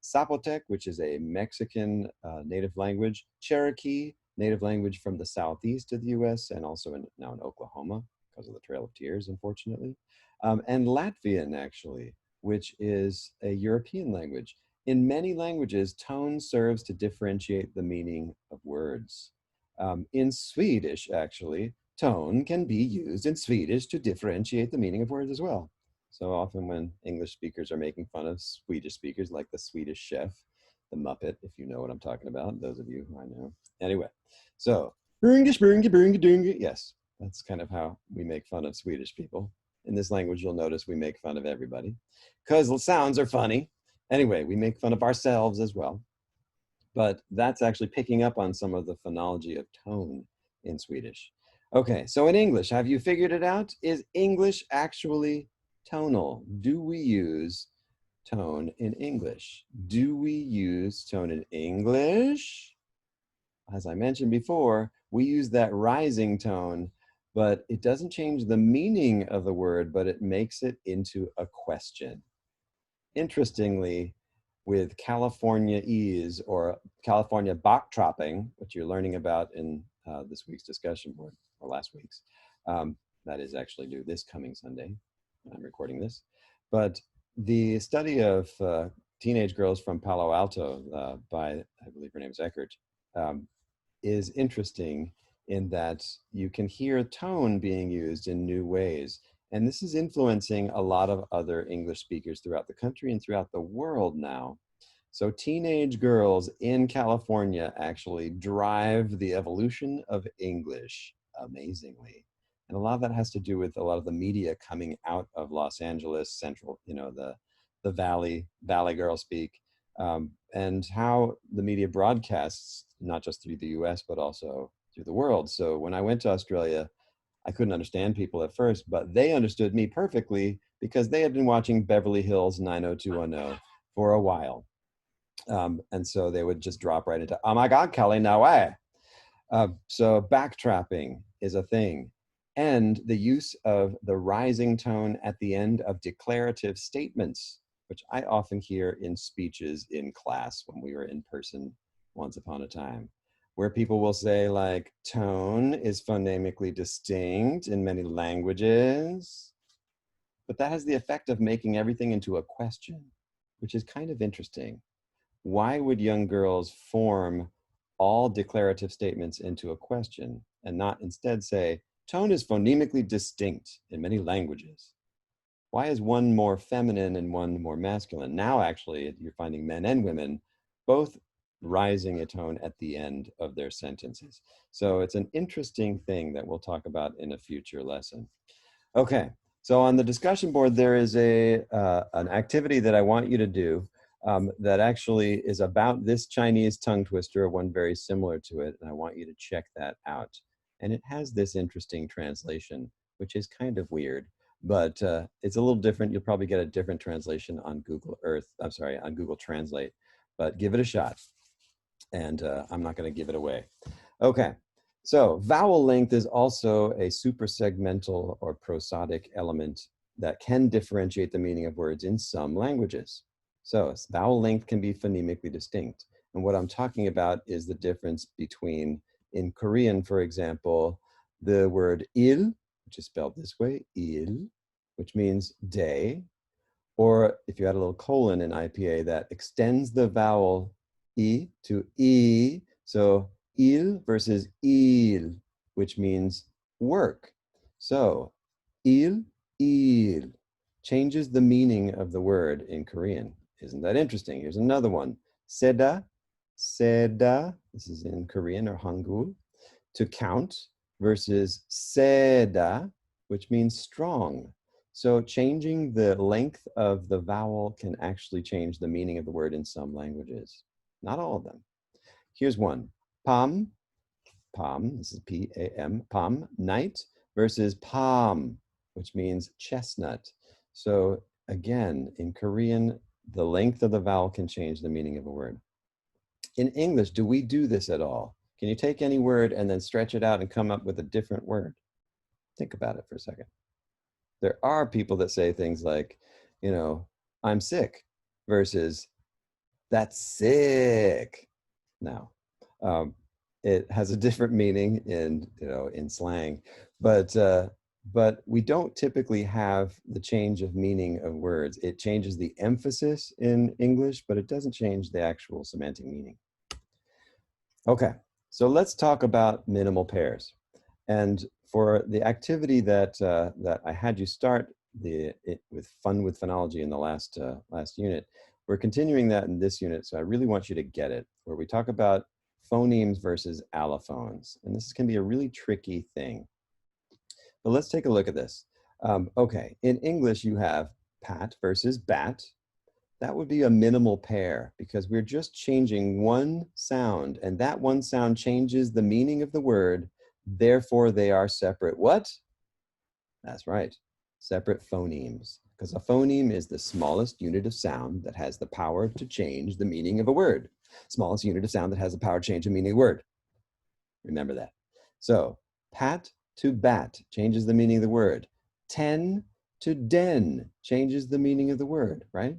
Zapotec, which is a Mexican native language, Cherokee, native language from the southeast of the US and also now in Oklahoma because of the Trail of Tears, unfortunately, and Latvian, actually, which is a European language. In many languages, tone serves to differentiate the meaning of words. In Swedish, actually, tone can be used in Swedish to differentiate the meaning of words as well. So often when English speakers are making fun of Swedish speakers, like the Swedish chef, the Muppet, if you know what I'm talking about, those of you who I know. Anyway, so, yes, that's kind of how we make fun of Swedish people. In this language, you'll notice we make fun of everybody because the sounds are funny. Anyway, we make fun of ourselves as well. But that's actually picking up on some of the phonology of tone in Swedish. Okay, so in English, have you figured it out? Is English actually tonal? Do we use tone in English? Do we use tone in English? As I mentioned before, we use that rising tone, but it doesn't change the meaning of the word, but it makes it into a question. Interestingly, with California-ese or California backtrapping, which you're learning about in this week's discussion board, or last week's, that is actually due this coming Sunday when I'm recording this. But the study of teenage girls from Palo Alto by, I believe her name is Eckert, is interesting in that you can hear tone being used in new ways. And this is influencing a lot of other English speakers throughout the country and throughout the world now. So teenage girls in California actually drive the evolution of English amazingly. And a lot of that has to do with a lot of the media coming out of Los Angeles, central, you know, the Valley girl speak, and how the media broadcasts, not just through the US, but also through the world. So when I went to Australia, I couldn't understand people at first, but they understood me perfectly because they had been watching Beverly Hills 90210 for a while. And so they would just drop right into, oh my God, Kelly, no way. So backtrapping is a thing. And the use of the rising tone at the end of declarative statements, which I often hear in speeches in class when we were in person once upon a time, where people will say like, tone is phonemically distinct in many languages, but that has the effect of making everything into a question, which is kind of interesting. Why would young girls form all declarative statements into a question and not instead say, tone is phonemically distinct in many languages? Why is one more feminine and one more masculine? Now, actually, you're finding men and women both rising a tone at the end of their sentences. So it's an interesting thing that we'll talk about in a future lesson. Okay, so on the discussion board, there is an activity that I want you to do that actually is about this Chinese tongue twister, one very similar to it, and I want you to check that out. And it has this interesting translation, which is kind of weird, but it's a little different. You'll probably get a different translation on Google Earth, I'm sorry, on Google Translate, but give it a shot. And I'm not gonna give it away. Okay, so vowel length is also a suprasegmental or prosodic element that can differentiate the meaning of words in some languages. So vowel length can be phonemically distinct. And what I'm talking about is the difference between, in Korean, for example, the word il, which is spelled this way, il, which means day, or if you add a little colon in IPA, that extends the vowel E to E. So il versus il, which means work. So il changes the meaning of the word in Korean. Isn't that interesting? Here's another one. Seda, this is in Korean or Hangul, to count, versus seda, which means strong. So changing the length of the vowel can actually change the meaning of the word in some languages. Not all of them. Here's one. Pam, this is P-A-M, pam, night, versus palm, which means chestnut. So again, in Korean, the length of the vowel can change the meaning of a word. In English, do we do this at all? Can you take any word and then stretch it out and come up with a different word? Think about it for a second. There are people that say things like, you know, I'm sick versus that's sick. Now, it has a different meaning in, you know, in slang, but we don't typically have the change of meaning of words. It changes the emphasis in English, but it doesn't change the actual semantic meaning. Okay, so let's talk about minimal pairs. And for the activity that, that I had you start with Fun with Phonology in the last unit. We're continuing that in this unit, so I really want you to get it, where we talk about phonemes versus allophones. And this can be a really tricky thing. But let's take a look at this. Okay, in English, you have pat versus bat. That would be a minimal pair because we're just changing one sound, and that one sound changes the meaning of the word. Therefore, they are separate. What? That's right, separate phonemes. Because a phoneme is the smallest unit of sound that has the power to change the meaning of a word. Smallest unit of sound that has the power to change the meaning of a word. Remember that. So, pat to bat changes the meaning of the word. Ten to den changes the meaning of the word, right?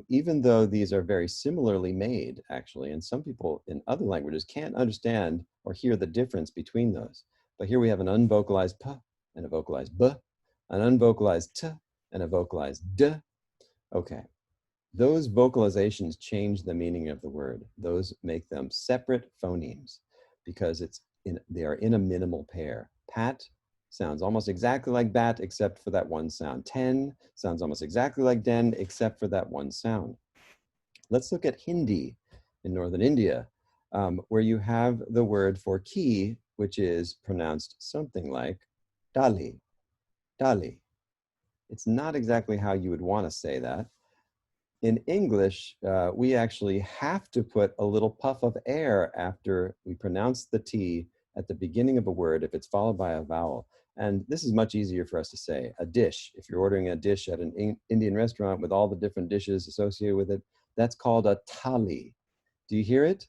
Even though these are very similarly made, actually, and some people in other languages can't understand or hear the difference between those. But here we have an unvocalized p and a vocalized b, an unvocalized t and a vocalized d. Okay, those vocalizations change the meaning of the word. Those make them separate phonemes because they are in a minimal pair. Pat sounds almost exactly like bat except for that one sound. Ten sounds almost exactly like den except for that one sound. Let's look at Hindi in northern India, where you have the word for key, which is pronounced something like dali, dali. It's not exactly how you would want to say that. In English, we actually have to put a little puff of air after we pronounce the T at the beginning of a word if it's followed by a vowel. And this is much easier for us to say. A dish, if you're ordering a dish at an Indian restaurant with all the different dishes associated with it, that's called a thali. Do you hear it?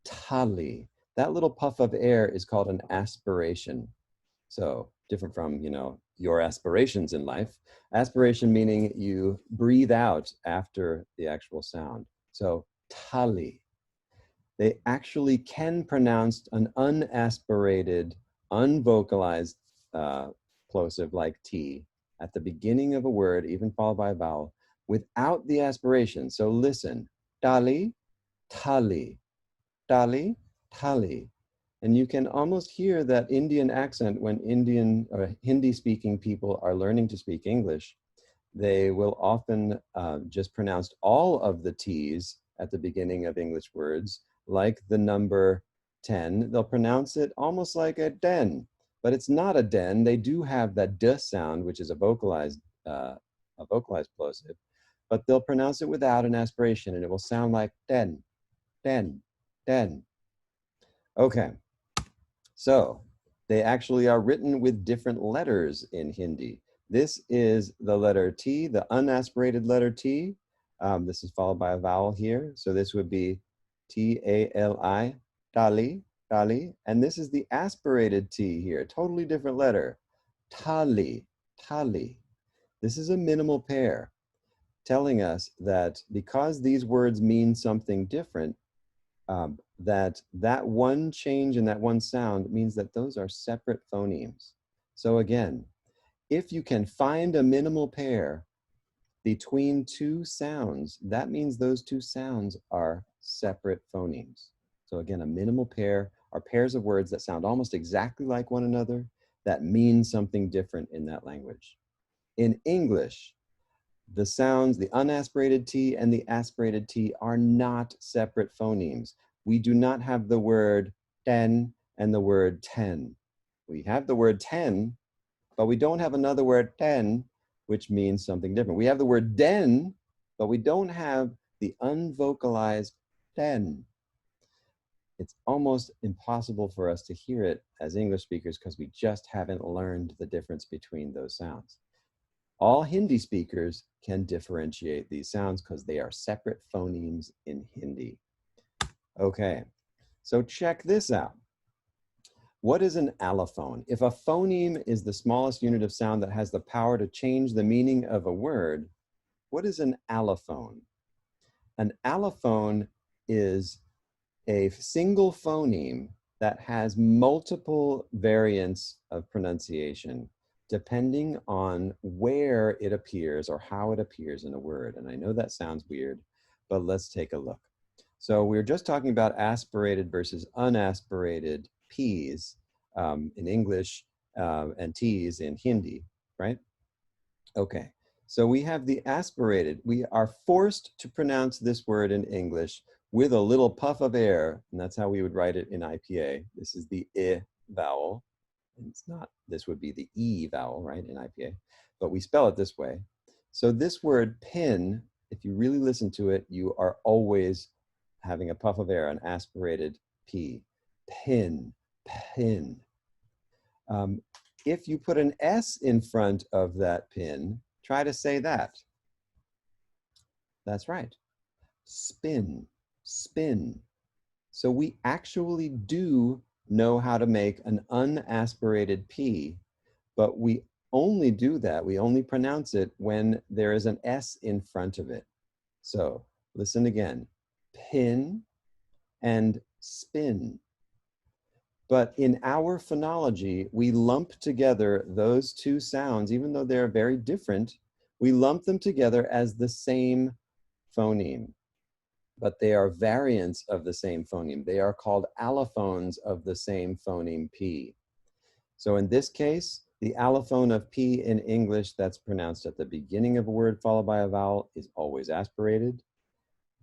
Thali. That little puff of air is called an aspiration. So different from, your aspirations in life. Aspiration meaning you breathe out after the actual sound. So tali. They actually can pronounce an unaspirated, unvocalized plosive like T at the beginning of a word, even followed by a vowel, without the aspiration. So listen, tali, tali, tali, tali. And you can almost hear that Indian accent when Indian or Hindi-speaking people are learning to speak English. They will often just pronounce all of the T's at the beginning of English words, like the number 10. They'll pronounce it almost like a den, but it's not a den. They do have that d sound, which is a vocalized plosive, but they'll pronounce it without an aspiration, and it will sound like den, den, den. Okay. So they actually are written with different letters in Hindi. This is the letter T, the unaspirated letter T. This is followed by a vowel here. So this would be T-A-L-I, tali, tali. And this is the aspirated T here, totally different letter. Tali, tali. This is a minimal pair, telling us that because these words mean something different, that one change in that one sound means that those are separate phonemes. So again, if you can find a minimal pair between two sounds, that means those two sounds are separate phonemes. So again, a minimal pair are pairs of words that sound almost exactly like one another that mean something different in that language. In English, the sounds, the unaspirated T and the aspirated T are not separate phonemes. We do not have the word ten and the word ten. We have the word ten, but we don't have another word ten, which means something different. We have the word den, but we don't have the unvocalized den. It's almost impossible for us to hear it as English speakers because we just haven't learned the difference between those sounds. All Hindi speakers can differentiate these sounds because they are separate phonemes in Hindi. Okay, so check this out. What is an allophone? If a phoneme is the smallest unit of sound that has the power to change the meaning of a word, what is an allophone? An allophone is a single phoneme that has multiple variants of pronunciation depending on where it appears or how it appears in a word. And I know that sounds weird, but let's take a look. So we were just talking about aspirated versus unaspirated P's in English and T's in Hindi, right? Okay, so we have the aspirated. We are forced to pronounce this word in English with a little puff of air, and that's how we would write it in IPA. This is the I vowel. And it's not, this would be the E vowel, right, in IPA, but we spell it this way. So this word pin, if you really listen to it, you are always having a puff of air, an aspirated P. Pin, pin. Um, if you put an S in front of that pin, try to say that. That's right. Spin, spin. So we actually do know how to make an unaspirated P, but we only do that, we only pronounce it when there is an S in front of it. So listen again, pin and spin. But in our phonology, we lump together those two sounds, even though they're very different, we lump them together as the same phoneme, but they are variants of the same phoneme. They are called allophones of the same phoneme P. So in this case, the allophone of P in English that's pronounced at the beginning of a word followed by a vowel is always aspirated.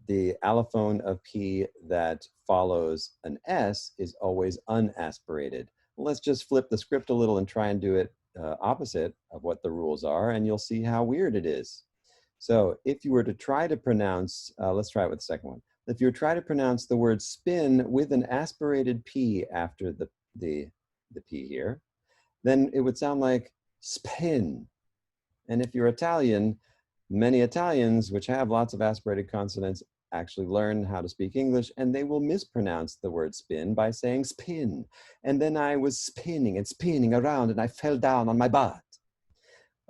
The allophone of P that follows an S is always unaspirated. Well, let's just flip the script a little and try and do it opposite of what the rules are, and you'll see how weird it is. So if you were to try to pronounce, let's try it with the second one. If you were to try to pronounce the word spin with an aspirated P after the P here, then it would sound like spin. And if you're Italian, many Italians, which have lots of aspirated consonants, actually learn how to speak English, and they will mispronounce the word spin by saying spin. And then I was spinning and spinning around and I fell down on my butt.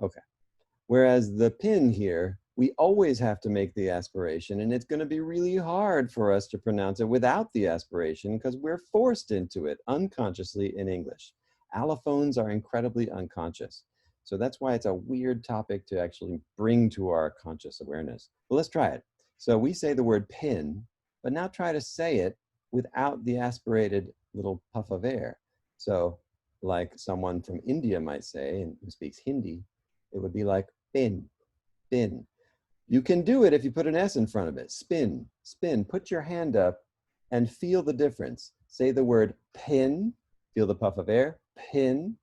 Okay. Whereas the pin here, we always have to make the aspiration, and it's going to be really hard for us to pronounce it without the aspiration because we're forced into it unconsciously in English. Allophones are incredibly unconscious. So that's why it's a weird topic to actually bring to our conscious awareness. But let's try it. So we say the word pin, but now try to say it without the aspirated little puff of air. So like someone from India might say, and who speaks Hindi, it would be like spin, spin. You can do it if you put an S in front of it. Spin, spin. Put your hand up and feel the difference. Say the word pin, feel the puff of air, pin.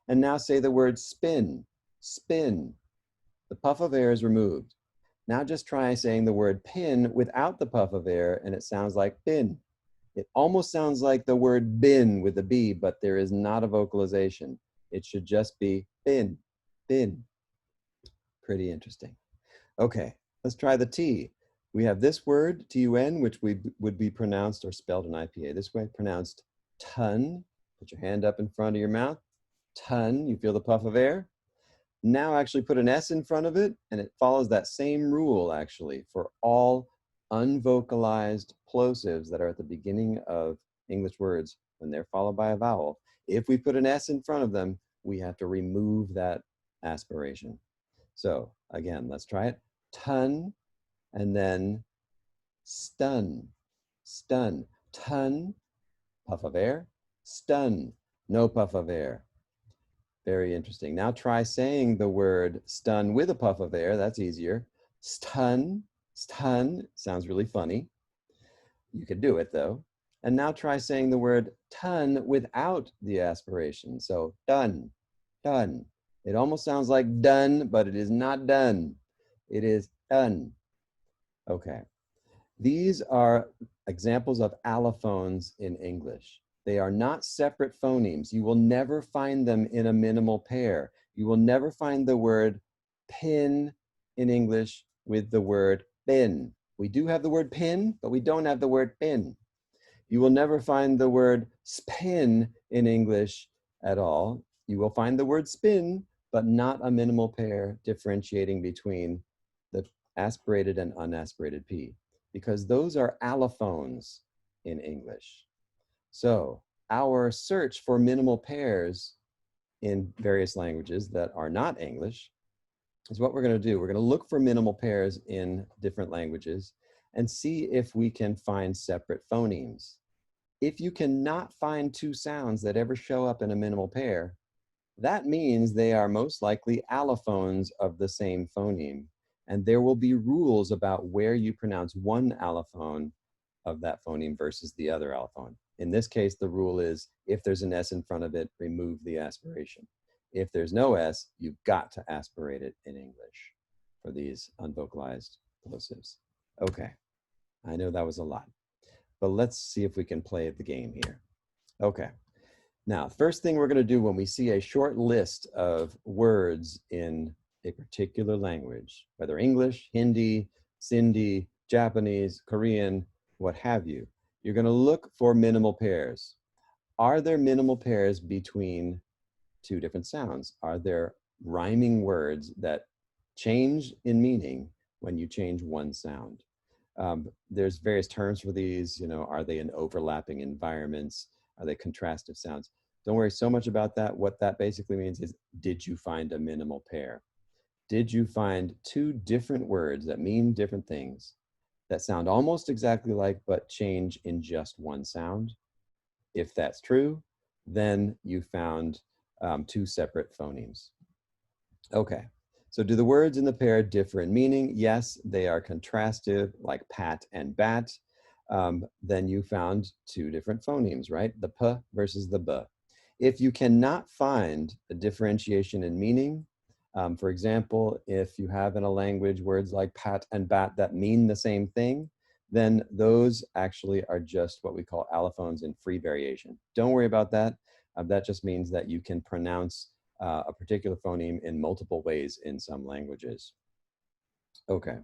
And now say the word spin, spin. The puff of air is removed. Now just try saying the word pin without the puff of air, and it sounds like bin. It almost sounds like the word bin with a B, but there is not a vocalization. It should just be bin, bin. Pretty interesting. Okay, let's try the T. We have this word, T-U-N, which would be pronounced or spelled in IPA this way, pronounced ton. Put your hand up in front of your mouth. Ton, you feel the puff of air. Now actually put an S in front of it, and it follows that same rule actually for all unvocalized plosives that are at the beginning of English words when they're followed by a vowel. If we put an S in front of them, we have to remove that aspiration. So again, let's try it. Ton, and then stun, stun. Ton, puff of air. Stun, no puff of air. Very interesting. Now try saying the word stun with a puff of air. That's easier. Stun, stun. Sounds really funny. You could do it though. And now try saying the word ton without the aspiration. So done, done. It almost sounds like done, but it is not done. It is done. Okay. These are examples of allophones in English. They are not separate phonemes. You will never find them in a minimal pair. You will never find the word pin in English with the word bin. We do have the word pin, but we don't have the word bin. You will never find the word spin in English at all. You will find the word spin, but not a minimal pair differentiating between the aspirated and unaspirated P, because those are allophones in English. So our search for minimal pairs in various languages that are not English is what we're going to do. We're going to look for minimal pairs in different languages and see if we can find separate phonemes. If you cannot find two sounds that ever show up in a minimal pair, that means they are most likely allophones of the same phoneme. And there will be rules about where you pronounce one allophone of that phoneme versus the other allophone. In this case, the rule is if there's an S in front of it, remove the aspiration. If there's no S, you've got to aspirate it in English for these unvocalized plosives. Okay, I know that was a lot, but let's see if we can play the game here. Okay, now, first thing we're going to do when we see a short list of words in a particular language, whether English, Hindi, Sindhi, Japanese, Korean, what have you, you're going to look for minimal pairs. Are there minimal pairs between two different sounds? Are there rhyming words that change in meaning when you change one sound? There's various terms for these, you know, are they in overlapping environments? Are they contrastive sounds? Don't worry so much about that. What that basically means is, did you find a minimal pair? Did you find two different words that mean different things that sound almost exactly like, but change in just one sound? If that's true, then you found two separate phonemes. Okay, so do the words in the pair differ in meaning? Yes, they are contrastive, like pat and bat. Then you found two different phonemes, right? The p versus the b. If you cannot find a differentiation in meaning, for example, if you have in a language words like pat and bat that mean the same thing, then those actually are just what we call allophones in free variation. Don't worry about that. That just means that you can pronounce a particular phoneme in multiple ways in some languages. Okay.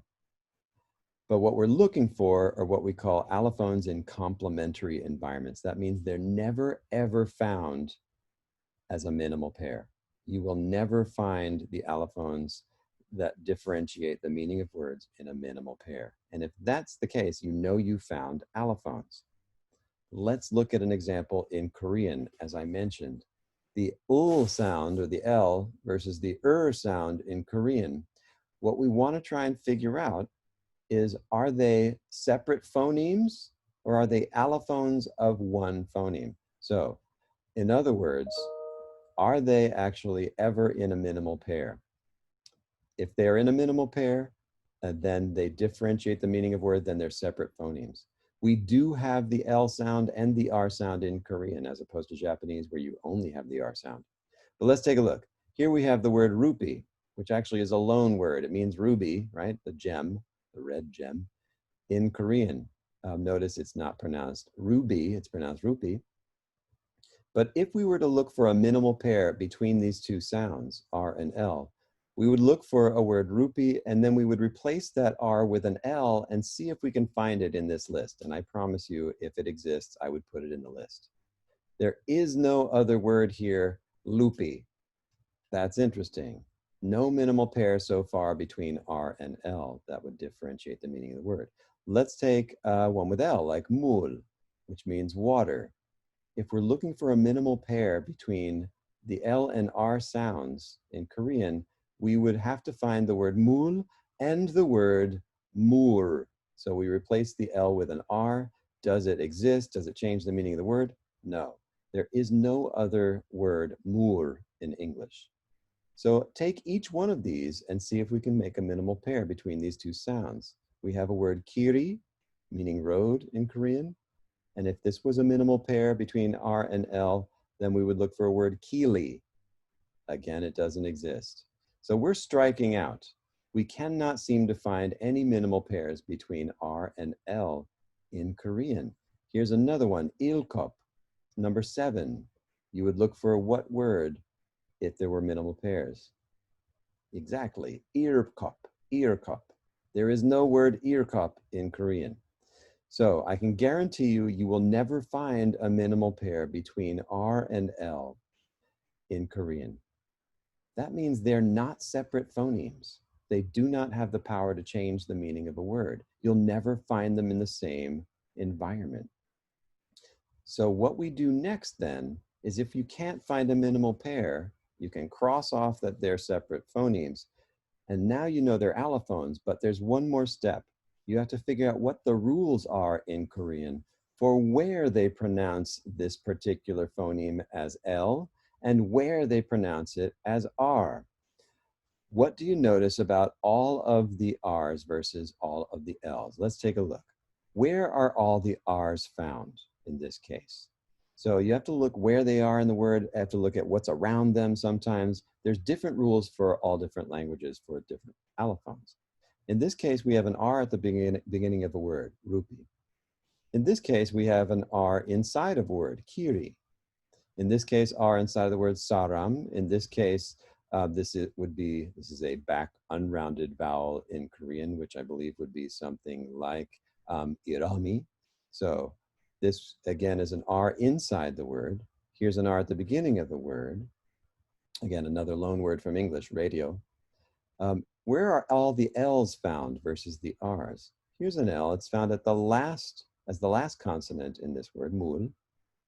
But what we're looking for are what we call allophones in complementary environments. That means they're never, ever found as a minimal pair. You will never find the allophones that differentiate the meaning of words in a minimal pair. And if that's the case, you know you found allophones. Let's look at an example in Korean. As I mentioned, the ul sound, or the L, versus the sound in Korean. What we want to try and figure out is, are they separate phonemes or are they allophones of one phoneme? So, in other words, are they actually ever in a minimal pair? If they're in a minimal pair, then they differentiate the meaning of word, then they're separate phonemes. We do have the L sound and the R sound in Korean, as opposed to Japanese, where you only have the R sound. But let's take a look. Here we have the word rupee, which actually is a loan word. It means ruby, right? The gem, the red gem, in Korean. Notice it's not pronounced ruby, it's pronounced rupee. But if we were to look for a minimal pair between these two sounds, R and L, we would look for a word rupee, and then we would replace that R with an L and see if we can find it in this list. And I promise you, if it exists, I would put it in the list. There is no other word here, loopy. That's interesting. No minimal pair so far between R and L that would differentiate the meaning of the word. Let's take one with L, like mul, which means water. If we're looking for a minimal pair between the L and R sounds in Korean, we would have to find the word mul and the word mur. So we replace the L with an R. Does it exist? Does it change the meaning of the word? No. There is no other word mur in English. So take each one of these and see if we can make a minimal pair between these two sounds. We have a word kiri, meaning road in Korean. And if this was a minimal pair between R and L, then we would look for a word kili. Again, it doesn't exist. So we're striking out. We cannot seem to find any minimal pairs between R and L in Korean. Here's another one, ilkop, number 7. You would look for what word if there were minimal pairs? Exactly, earkop, earkop. There is no word earkop in Korean. So I can guarantee you, you will never find a minimal pair between R and L in Korean. That means they're not separate phonemes. They do not have the power to change the meaning of a word. You'll never find them in the same environment. So what we do next then is, if you can't find a minimal pair, you can cross off that they're separate phonemes. And now you know they're allophones, but there's one more step. You have to figure out what the rules are in Korean for where they pronounce this particular phoneme as L and where they pronounce it as R. What do you notice about all of the R's versus all of the L's? Let's take a look. Where are all the R's found in this case? So you have to look where they are in the word, you have to look at what's around them sometimes. There's different rules for all different languages for different allophones. In this case, we have an R at the beginning of a word, rupee. In this case, we have an R inside of a word, kiri. In this case, R inside of the word saram. In this case, this is a back unrounded vowel in Korean, which I believe would be something like irami. So this again is an R inside the word. Here's an R at the beginning of the word. Again, another loan word from English, radio. Where are all the L's found versus the R's? Here's an L. It's found at as the last consonant in this word, mul.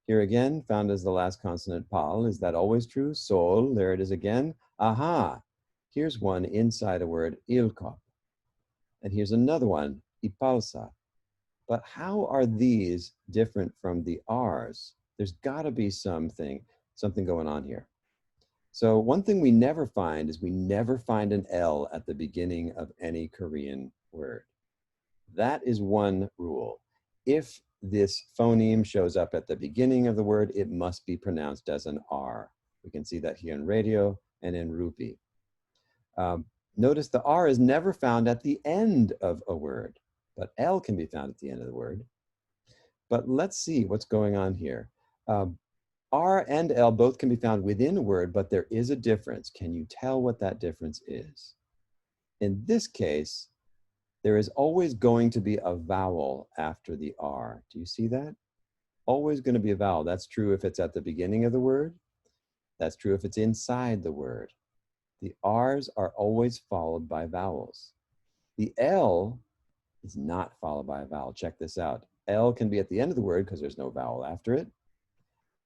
Here again, found as the last consonant, pal. Is that always true? Sol, there it is again. Aha, here's one inside a word, ilkop. And here's another one, ipalsa. But how are these different from the R's? There's gotta be something going on here. So one thing we never find is we never find an L at the beginning of any Korean word. That is one rule. If this phoneme shows up at the beginning of the word, it must be pronounced as an R. We can see that here in radio and in rupee. Notice the R is never found at the end of a word, but L can be found at the end of the word. But let's see what's going on here. R and L both can be found within a word, but there is a difference. Can you tell what that difference is? In this case, there is always going to be a vowel after the R. Do you see that? Always going to be a vowel. That's true if it's at the beginning of the word. That's true if it's inside the word. The R's are always followed by vowels. The L is not followed by a vowel. Check this out. L can be at the end of the word because there's no vowel after it,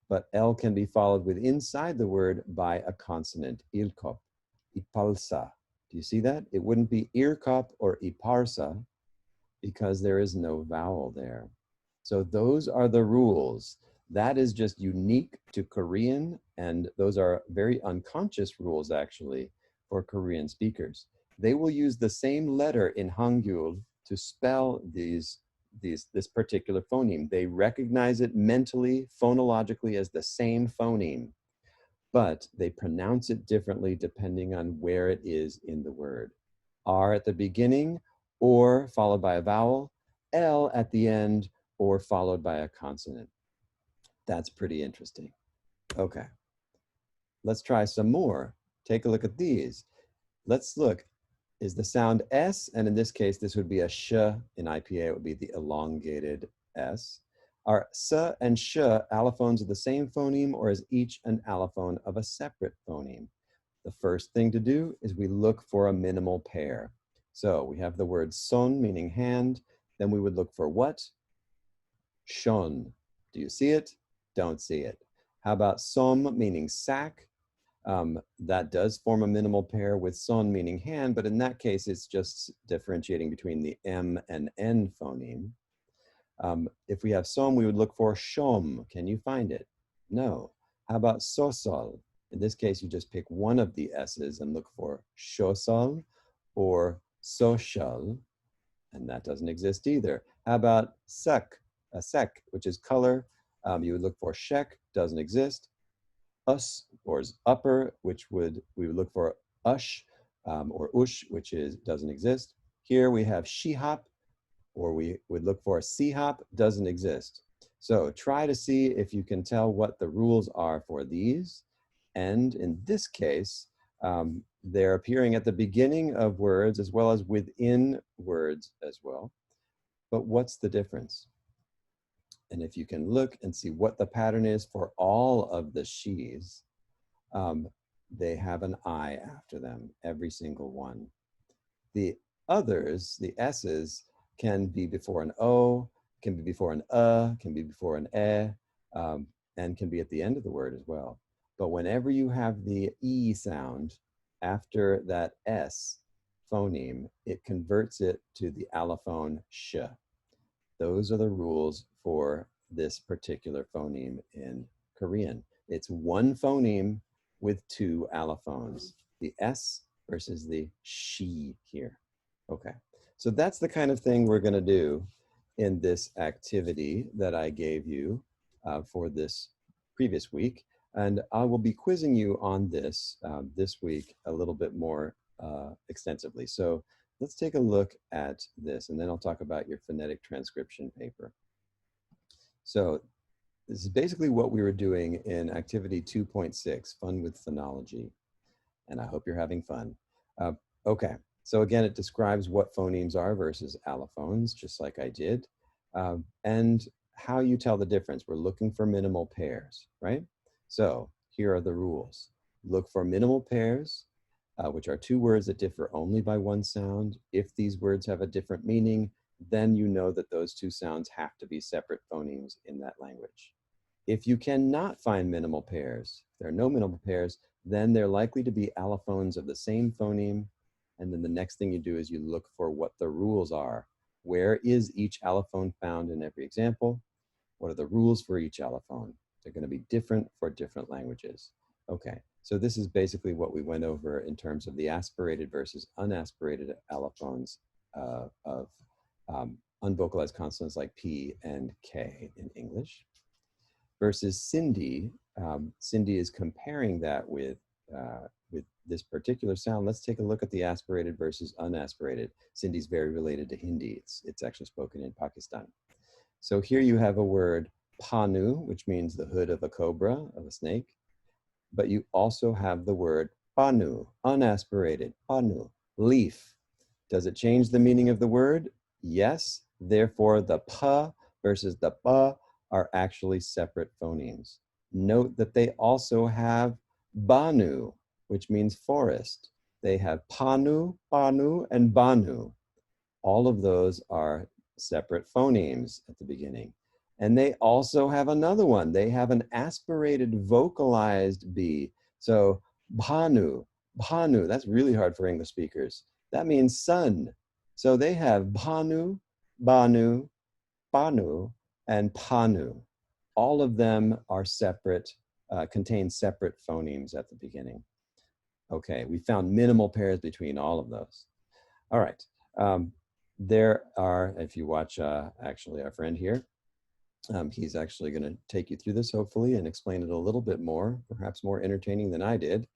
but L can be followed with inside the word by a consonant, ilkop, ipalsa. Do you see that? It wouldn't be irkop or iparsa because there is no vowel there. So those are the rules. That is just unique to Korean, and those are very unconscious rules actually for Korean speakers. They will use the same letter in Hangul to spell this particular phoneme. They recognize it mentally, phonologically as the same phoneme, but they pronounce it differently depending on where it is in the word. R at the beginning or followed by a vowel, L at the end or followed by a consonant. That's pretty interesting. Okay, let's try some more. Take a look at these. Let's look. Is the sound S, and in this case, this would be a sh. In IPA, it would be the elongated S. Are s and sh allophones of the same phoneme, or is each an allophone of a separate phoneme? The first thing to do is we look for a minimal pair. So we have the word son, meaning hand. Then we would look for what? Shon. Do you see it? Don't see it. How about som, meaning sack? That does form a minimal pair with son, meaning hand, but in that case, it's just differentiating between the M and N phoneme. If we have som, we would look for shom. Can you find it? No. How about sosol? In this case, you just pick one of the S's and look for shosol or social, and that doesn't exist either. How about sek, which is color? You would look for shek, doesn't exist. Us, or upper, which we would look for ush, or ush, which doesn't exist. Here we have shihop, or we would look for sihop, doesn't exist. So try to see if you can tell what the rules are for these. And in this case, they're appearing at the beginning of words as well as within words as well. But what's the difference? And if you can look and see what the pattern is for all of the she's, they have an I after them, every single one. The others, the S's, can be before an O, can be before an can be before an and can be at the end of the word as well. But whenever you have the E sound after that S phoneme, it converts it to the allophone sh. Those are the rules for this particular phoneme in Korean. It's one phoneme with two allophones, the S versus the she here. Okay, so that's the kind of thing we're going to do in this activity that I gave you for this previous week. And I will be quizzing you on this this week a little bit more extensively. So let's take a look at this, and then I'll talk about your phonetic transcription paper. So this is basically what we were doing in activity 2.6, Fun with Phonology. And I hope you're having fun. Okay, so again, it describes what phonemes are versus allophones, just like I did, and how you tell the difference. We're looking for minimal pairs, right? So here are the rules. Look for minimal pairs, which are two words that differ only by one sound. If these words have a different meaning, then you know that those two sounds have to be separate phonemes in that language. If you cannot find minimal pairs, if there are no minimal pairs, then they're likely to be allophones of the same phoneme. And then the next thing you do is you look for what the rules are. Where is each allophone found in every example? What are the rules for each allophone? They're going to be different for different languages. Okay, so this is basically what we went over in terms of the aspirated versus unaspirated allophones of unvocalized consonants like P and K in English. Versus Cindy, Cindy is comparing that with this particular sound. Let's take a look at the aspirated versus unaspirated. Cindy's very related to Hindi. It's actually spoken in Pakistan. So here you have a word panu, which means the hood of a cobra, of a snake. But you also have the word panu, unaspirated, panu, leaf. Does it change the meaning of the word? Yes. Therefore, the pa versus the pa are actually separate phonemes. Note that they also have banu, which means forest. They have panu, panu, and banu. All of those are separate phonemes at the beginning. And they also have another one. They have an aspirated vocalized B. So bhanu, bhanu, that's really hard for English speakers. That means sun. So they have bhanu, banu, banu, and panu. All of them are separate, contain separate phonemes at the beginning. Okay, we found minimal pairs between all of those. All right. There are, if you watch actually our friend here, he's actually going to take you through this hopefully and explain it a little bit more, perhaps more entertaining than I did.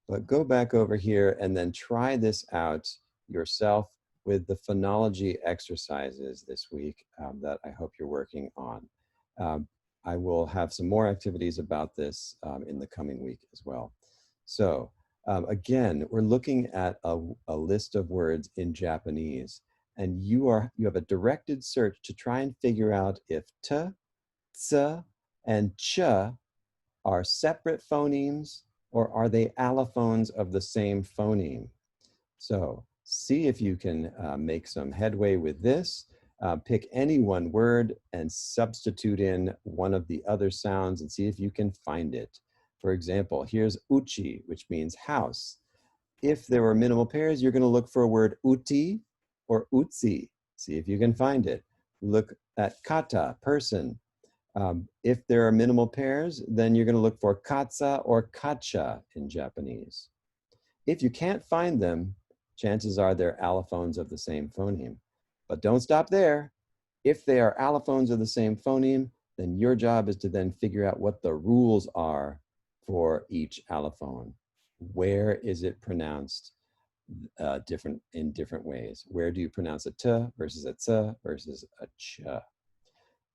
But go back over here and then try this out yourself with the phonology exercises this week that I hope you're working on. I will have some more activities about this in the coming week as well. So again, we're looking at a list of words in Japanese, and you have a directed search to try and figure out if t, ts, and ch are separate phonemes or are they allophones of the same phoneme. So see if you can make some headway with this. Pick any one word and substitute in one of the other sounds and see if you can find it. For example, here's uchi, which means house. If there were minimal pairs, you're going to look for a word uti or utsi. See if you can find it. Look at kata, person. If there are minimal pairs, then you're going to look for katsa or kacha in Japanese. If you can't find them, chances are they're allophones of the same phoneme. But don't stop there. If they are allophones of the same phoneme, then your job is to then figure out what the rules are for each allophone. Where is it pronounced in different ways? Where do you pronounce a t versus a ts versus a ch?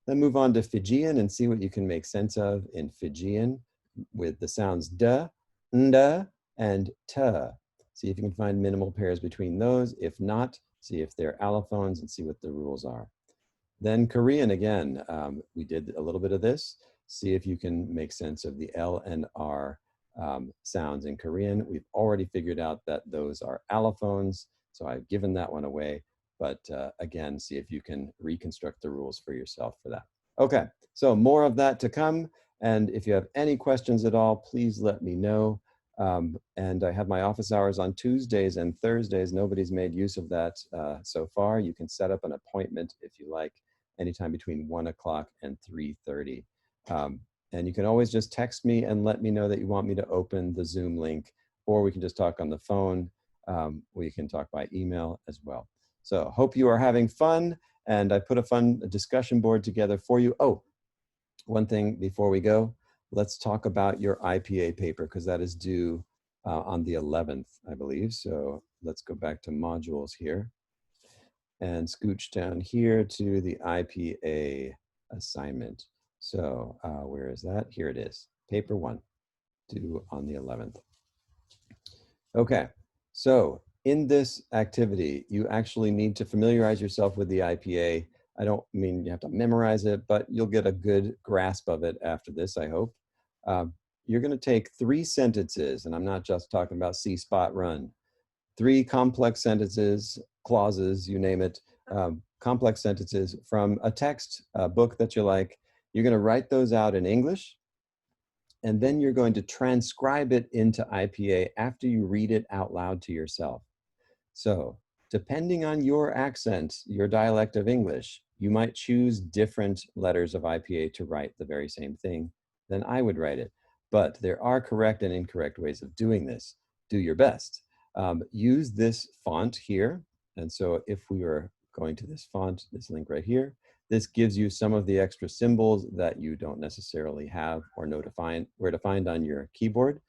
Then move on to Fijian and see what you can make sense of in Fijian with the sounds d, nda, and t. See if you can find minimal pairs between those. If not, see if they're allophones and see what the rules are. Then Korean again, we did a little bit of this. See if you can make sense of the L and R sounds in Korean. We've already figured out that those are allophones, so I've given that one away. But again, see if you can reconstruct the rules for yourself for that. Okay, so more of that to come. And if you have any questions at all, please let me know. And I have my office hours on Tuesdays and Thursdays. Nobody's made use of that so far. You can set up an appointment if you like, anytime between 1 o'clock and 3:30. And you can always just text me and let me know that you want me to open the Zoom link, or we can just talk on the phone. We can talk by email as well. So hope you are having fun, and I put a fun discussion board together for you. Oh, one thing before we go, let's talk about your IPA paper, because that is due on the 11th, I believe. So let's go back to modules here and scooch down here to the IPA assignment. So where is that? Here it is, paper 1, due on the 11th. Okay, so in this activity, you actually need to familiarize yourself with the IPA. I don't mean you have to memorize it, but you'll get a good grasp of it after this, I hope. You're gonna take 3 sentences, and I'm not just talking about see, spot, run. 3 complex sentences, clauses, you name it, complex sentences from a text, a book that you like. You're gonna write those out in English, and then you're going to transcribe it into IPA after you read it out loud to yourself. So depending on your accent, your dialect of English, you might choose different letters of IPA to write the very same thing than I would write it. But there are correct and incorrect ways of doing this. Do your best. Use this font here. And so if we were going to this font, this link right here, this gives you some of the extra symbols that you don't necessarily have or know to find, where to find on your keyboard.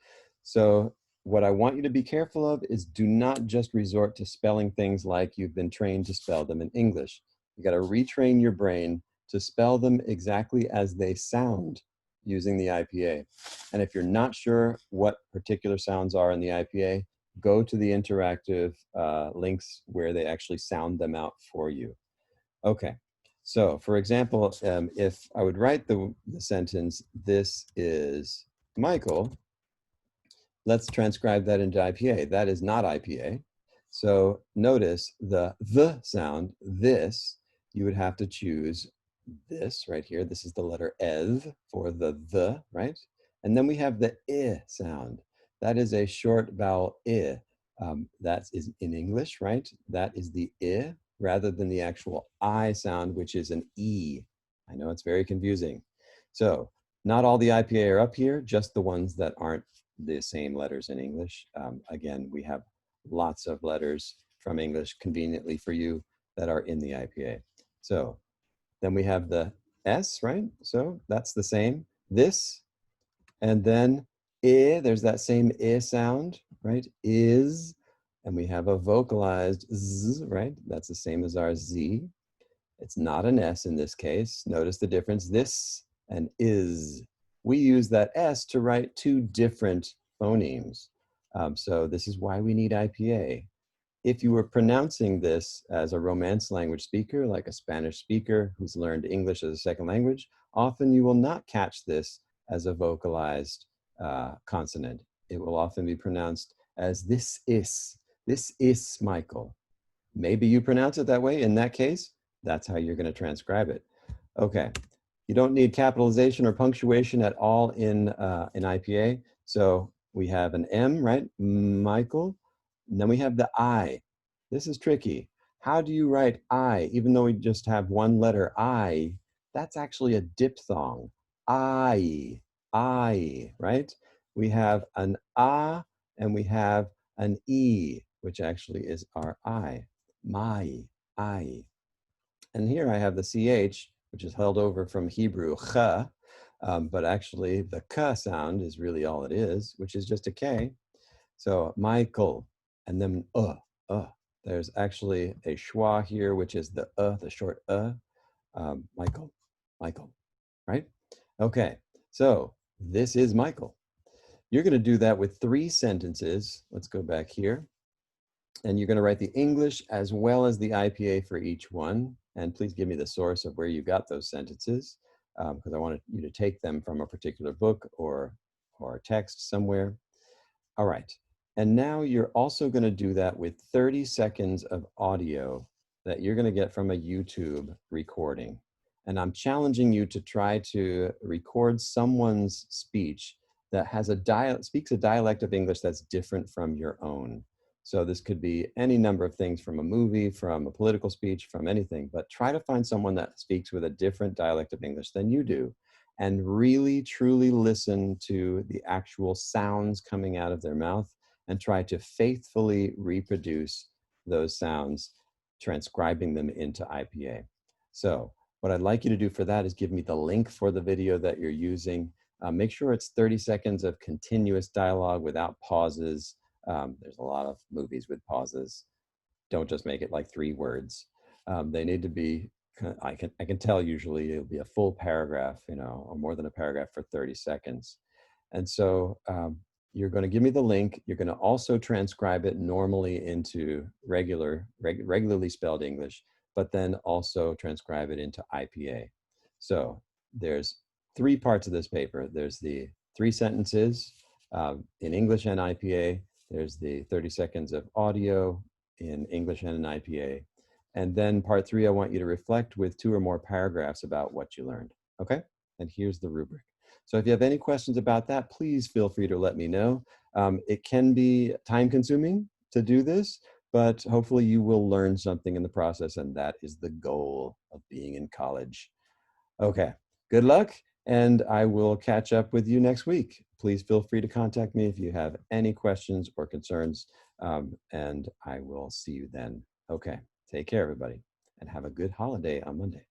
So what I want you to be careful of is do not just resort to spelling things like you've been trained to spell them in English. You got to retrain your brain to spell them exactly as they sound using the IPA. And if you're not sure what particular sounds are in the IPA, go to the interactive links where they actually sound them out for you. Okay, so for example, if I would write the sentence, this is Michael, let's transcribe that into IPA. That is not IPA. So notice the sound, this, you would have to choose this right here. This is the letter ev for the, right? And then we have the I sound. That is a short vowel I. That is in English, right? That is the I rather than the actual I sound, which is an E. I know it's very confusing. So not all the IPA are up here, just the ones that aren't the same letters in English. Again, we have lots of letters from English conveniently for you that are in the IPA. So then we have the S, right? So that's the same. This, and then I, there's that same I sound, right? Is, and we have a vocalized Z, right? That's the same as our Z. It's not an S in this case. Notice the difference, this and is. We use that S to write 2 different phonemes. So this is why we need IPA. If you were pronouncing this as a Romance language speaker, like a Spanish speaker who's learned English as a second language, often you will not catch this as a vocalized consonant. It will often be pronounced as this is Michael. Maybe you pronounce it that way. In that case, that's how you're going to transcribe it. Okay, you don't need capitalization or punctuation at all in IPA. So we have an M, right? Michael. And then we have the I. This is tricky. How do you write I? Even though we just have one letter I, that's actually a diphthong. I, right? We have an A and we have an E, which actually is our I. My, I. And here I have the CH, which is held over from Hebrew ch, but actually the k sound is really all it is, which is just a K. So Michael, and then There's actually a schwa here, which is the short Michael, right? Okay, so this is Michael. You're gonna do that with 3 sentences. Let's go back here. And you're going to write the English as well as the IPA for each one. And please give me the source of where you got those sentences, because I want you to take them from a particular book or text somewhere. All right. And now you're also going to do that with 30 seconds of audio that you're going to get from a YouTube recording. And I'm challenging you to try to record someone's speech that has speaks a dialect of English that's different from your own. So this could be any number of things, from a movie, from a political speech, from anything, but try to find someone that speaks with a different dialect of English than you do. and really truly listen to the actual sounds coming out of their mouth and try to faithfully reproduce those sounds, transcribing them into IPA. So what I'd like you to do for that is give me the link for the video that you're using. Make sure it's 30 seconds of continuous dialogue without pauses. There's a lot of movies with pauses. Don't just make it like 3 words. They need to be, I can tell usually it'll be a full paragraph, you know, or more than a paragraph for 30 seconds. And so you're going to give me the link. You're going to also transcribe it normally into regularly spelled English, but then also transcribe it into IPA. So there's 3 parts of this paper. There's the 3 sentences in English and IPA. There's the 30 seconds of audio in English and an IPA. And then part 3, I want you to reflect with 2 or more paragraphs about what you learned. Okay? And here's the rubric. So if you have any questions about that, please feel free to let me know. It can be time consuming to do this, but hopefully you will learn something in the process, and that is the goal of being in college. Okay, good luck, and I will catch up with you next week. Please feel free to contact me if you have any questions or concerns, and I will see you then. Okay, take care, everybody, and have a good holiday on Monday.